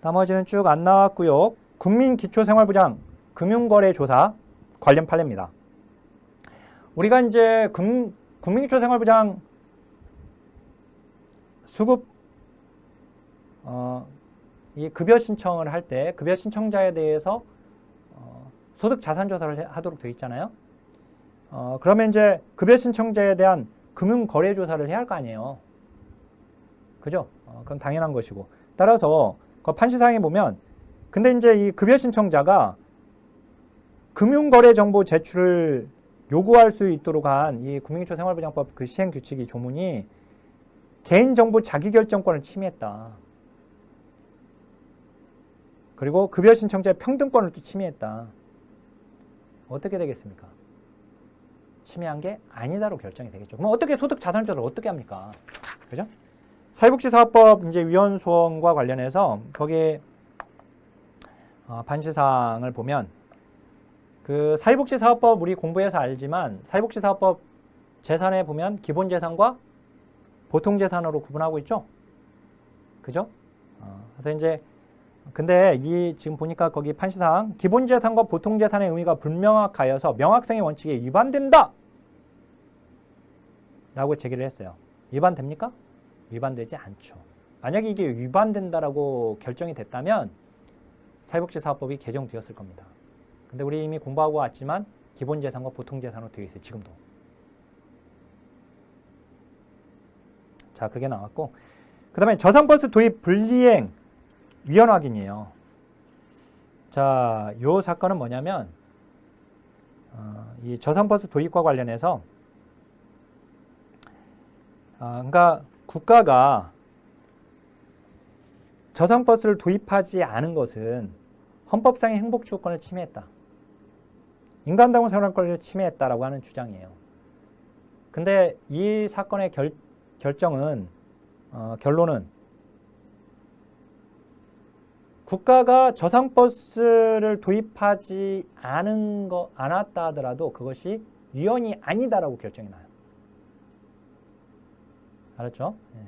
나머지는 쭉 안 나왔고요. 국민기초생활보장 금융거래조사 관련 판례입니다. 우리가 이제 국민기초생활보장 수급 이 급여 신청을 할 때 급여 신청자에 대해서 소득 자산 조사를 하도록 되어 있잖아요. 그러면 이제 급여 신청자에 대한 금융 거래 조사를 해야 할 거 아니에요. 그죠? 그건 당연한 것이고. 따라서 그 판시사항에 보면 근데 이제 이 급여 신청자가 금융 거래 정보 제출을 요구할 수 있도록 한 이 국민기초생활보장법 그 시행 규칙이 조문이 개인정보 자기결정권을 침해했다. 그리고 급여 신청자의 평등권을 또 침해했다. 어떻게 되겠습니까? 침해한 게 아니다로 결정이 되겠죠. 그럼 어떻게 소득 자산 조사를 어떻게 합니까? 그죠? 사회복지사업법 이제 위헌 소원과 관련해서 거기에 판시사항을 보면 그 사회복지사업법 우리 공부해서 알지만 사회복지사업법 재산에 보면 기본재산과 보통재산으로 구분하고 있죠. 그죠? 그래서 이제 근데 이 지금 보니까 거기 판시사항 기본재산과 보통재산의 의미가 불명확하여서 명확성의 원칙에 위반된다 라고 제기를 했어요. 위반됩니까? 위반되지 않죠. 만약에 이게 위반된다라고 결정이 됐다면 사회복지사업법이 개정되었을 겁니다. 근데 우리 이미 공부하고 왔지만 기본재산과 보통재산으로 되어 있어요. 지금도. 자, 그게 나왔고 그 다음에 저상버스 도입 분리행 위헌 확인이에요. 자, 요 사건은 뭐냐면 이 저상버스 도입과 관련해서 그러니까 국가가 저상버스를 도입하지 않은 것은 헌법상의 행복주거권을 침해했다. 인간다운 생활 권리를 침해했다라고 하는 주장이에요. 근데 이 사건의 결정은 결론은 국가가 저상버스를 도입하지 않았다 하더라도 그것이 위헌이 아니다라고 결정이 나요. 알았죠? 네.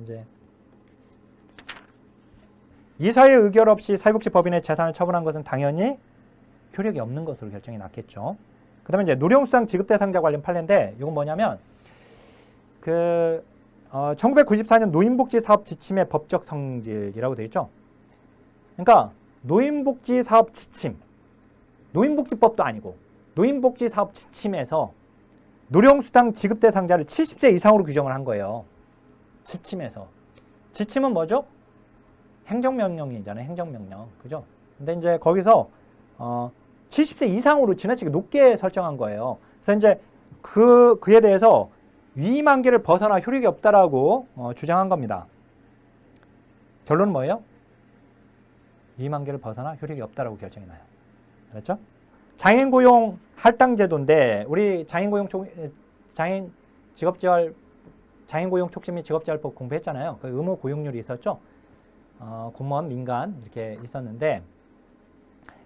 이제 이사의 의결 없이 사회복지법인의 재산을 처분한 것은 당연히 효력이 없는 것으로 결정이 났겠죠. 그 다음에 이제 노령수당 지급 대상자 관련 판례인데 이건 뭐냐면 1994년 노인복지 사업 지침의 법적 성질이라고 되어 있죠. 그러니까 노인복지 사업 지침, 노인복지법도 아니고 노인복지 사업 지침에서 노령수당 지급 대상자를 70세 이상으로 규정을 한 거예요. 지침에서. 지침은 뭐죠? 행정명령이잖아요. 행정명령. 그죠? 근데 이제 거기서 70세 이상으로 지나치게 높게 설정한 거예요. 그래서 이제 그에 대해서 위임한계를 벗어나 효력이 없다라고 주장한 겁니다. 결론은 뭐예요? 위임한계를 벗어나 효력이 없다라고 결정이 나요. 알았죠? 장애인고용 할당제도인데 우리 장애인고용 촉진 및 직업재활법 공부했잖아요. 그 의무 고용률이 있었죠. 공무원, 민간 이렇게 있었는데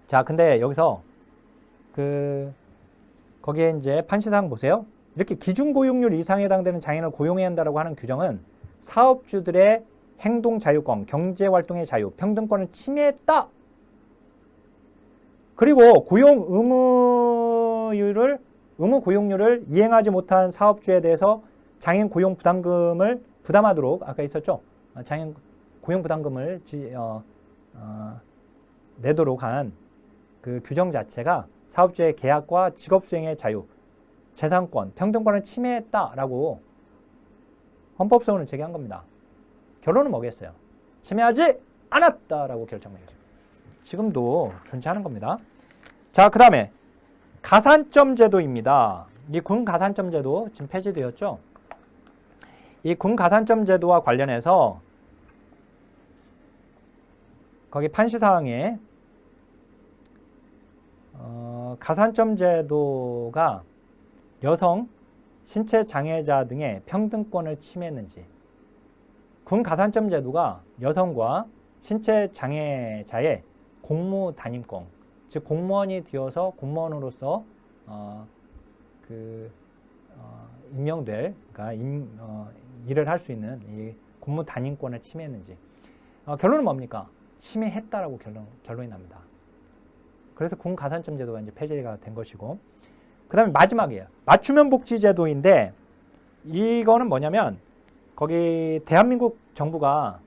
자, 근데 여기서 거기에 이제 판시사항 보세요. 이렇게 기준 고용률 이상에 해당되는 장애인을 고용해야 한다라고 하는 규정은 사업주들의 행동 자유권, 경제 활동의 자유, 평등권을 침해했다. 그리고 의무 고용률을 이행하지 못한 사업주에 대해서 장애인 고용 부담금을 부담하도록 아까 있었죠. 장애인 고용 부담금을 내도록 한 그 규정 자체가 사업주의 계약과 직업 수행의 자유, 재산권, 평등권을 침해했다라고 헌법소원을 제기한 겁니다. 결론은 뭐겠어요? 침해하지 않았다라고 결정해야죠. 지금도 존재하는 겁니다. 자, 그 다음에 가산점 제도입니다. 이 군 가산점 제도 지금 폐지되었죠. 이 군 가산점 제도와 관련해서 거기 판시사항에 가산점 제도가 여성, 신체 장애자 등의 평등권을 침해했는지, 군 가산점 제도가 여성과 신체 장애자의 공무 단임권, 즉 공무원이 되어서 공무원으로서 임명될, 그러니까 일을 할 수 있는 이 공무 단임권을 침해했는지. 결론은 뭡니까? 침해했다라고 결론이 납니다. 그래서 군 가산점 제도가 이제 폐지가 된 것이고, 그 다음에 마지막이에요. 맞춤형 복지 제도인데 이거는 뭐냐면 거기 대한민국 정부가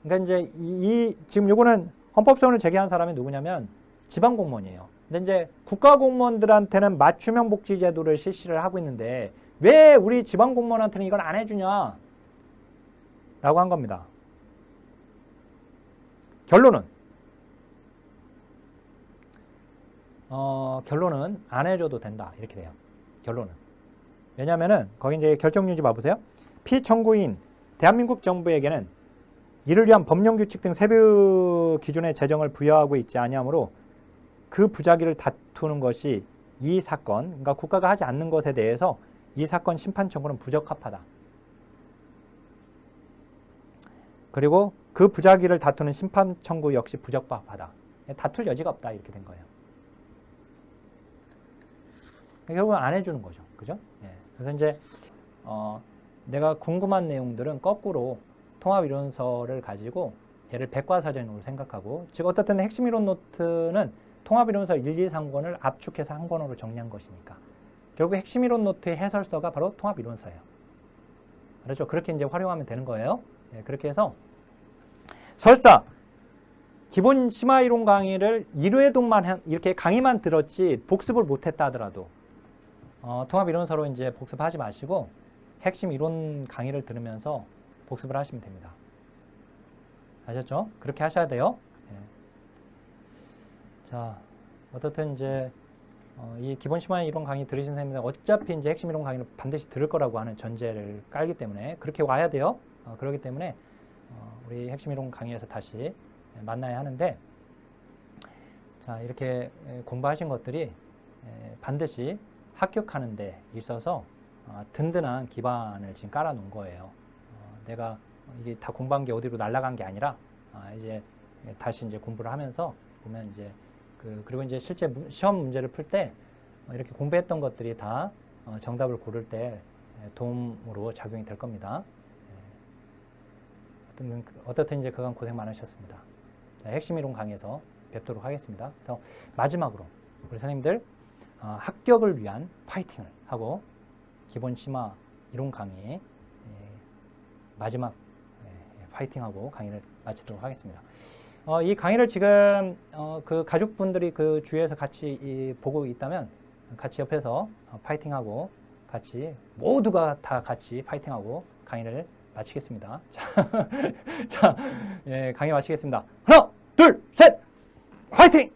그러니까 이제 지금 요거는 헌법소원을 제기한 사람이 누구냐면 지방 공무원이에요. 근데 이제 국가 공무원들한테는 맞춤형 복지 제도를 실시를 하고 있는데 왜 우리 지방 공무원한테는 이걸 안 해주냐? 라고 한 겁니다. 결론은 안 해줘도 된다. 이렇게 돼요. 결론은. 왜냐면은 거기 이제 결정유지 봐보세요. 피청구인 대한민국 정부에게는 이를 위한 법령규칙 등 세부 기준의 재정을 부여하고 있지 아니하므로 그 부작위를 다투는 것이 이 사건, 그러니까 국가가 하지 않는 것에 대해서 이 사건 심판 청구는 부적합하다. 그리고 그 부작위를 다투는 심판 청구 역시 부적합하다. 다툴 여지가 없다. 이렇게 된 거예요. 결국은 안 해주는 거죠. 그죠? 예. 그래서 이제, 내가 궁금한 내용들은 거꾸로 통합이론서를 가지고 얘를 백과사전으로 생각하고, 즉, 어떻든 핵심 이론 노트는 통합이론서 1, 2, 3권을 압축해서 한 권으로 정리한 것이니까. 결국 핵심 이론 노트의 해설서가 바로 통합이론서예요. 그렇죠? 그렇게 이제 활용하면 되는 거예요. 예, 그렇게 해서 설사 기본 심화 이론 강의를 1회동만 이렇게 강의만 들었지 복습을 못했다 하더라도 통합 이론서로 이제 복습하지 마시고 핵심 이론 강의를 들으면서 복습을 하시면 됩니다. 아셨죠? 그렇게 하셔야 돼요. 자, 어떻든 이제 이 기본 심화 이론 강의 들으신 선생님들 어차피 이제 핵심 이론 강의를 반드시 들을 거라고 하는 전제를 깔기 때문에 그렇게 와야 돼요. 그렇기 때문에 우리 핵심 이론 강의에서 다시 만나야 하는데, 자, 이렇게 공부하신 것들이 반드시 합격하는 데 있어서 든든한 기반을 지금 깔아 놓은 거예요. 내가 이게 다 공부한 게 어디로 날아간 게 아니라 이제 다시 이제 공부를 하면서 보면 이제 그리고 이제 실제 시험 문제를 풀 때 이렇게 공부했던 것들이 다 정답을 고를 때 도움으로 작용이 될 겁니다. 어떻든 이제 그간 고생 많으셨습니다. 자, 핵심 이론 강의에서 뵙도록 하겠습니다. 그래서 마지막으로 우리 선생님들 합격을 위한 파이팅을 하고 기본 심화 이론 강의 마지막 파이팅하고 강의를 마치도록 하겠습니다. 이 강의를 지금 그 가족분들이 그 주위에서 같이 보고 있다면 같이 옆에서 파이팅하고 같이 모두가 다 같이 파이팅하고 강의를 마치겠습니다. 자, 자, 예, 강의 마치겠습니다. 하나, 둘, 셋, 파이팅!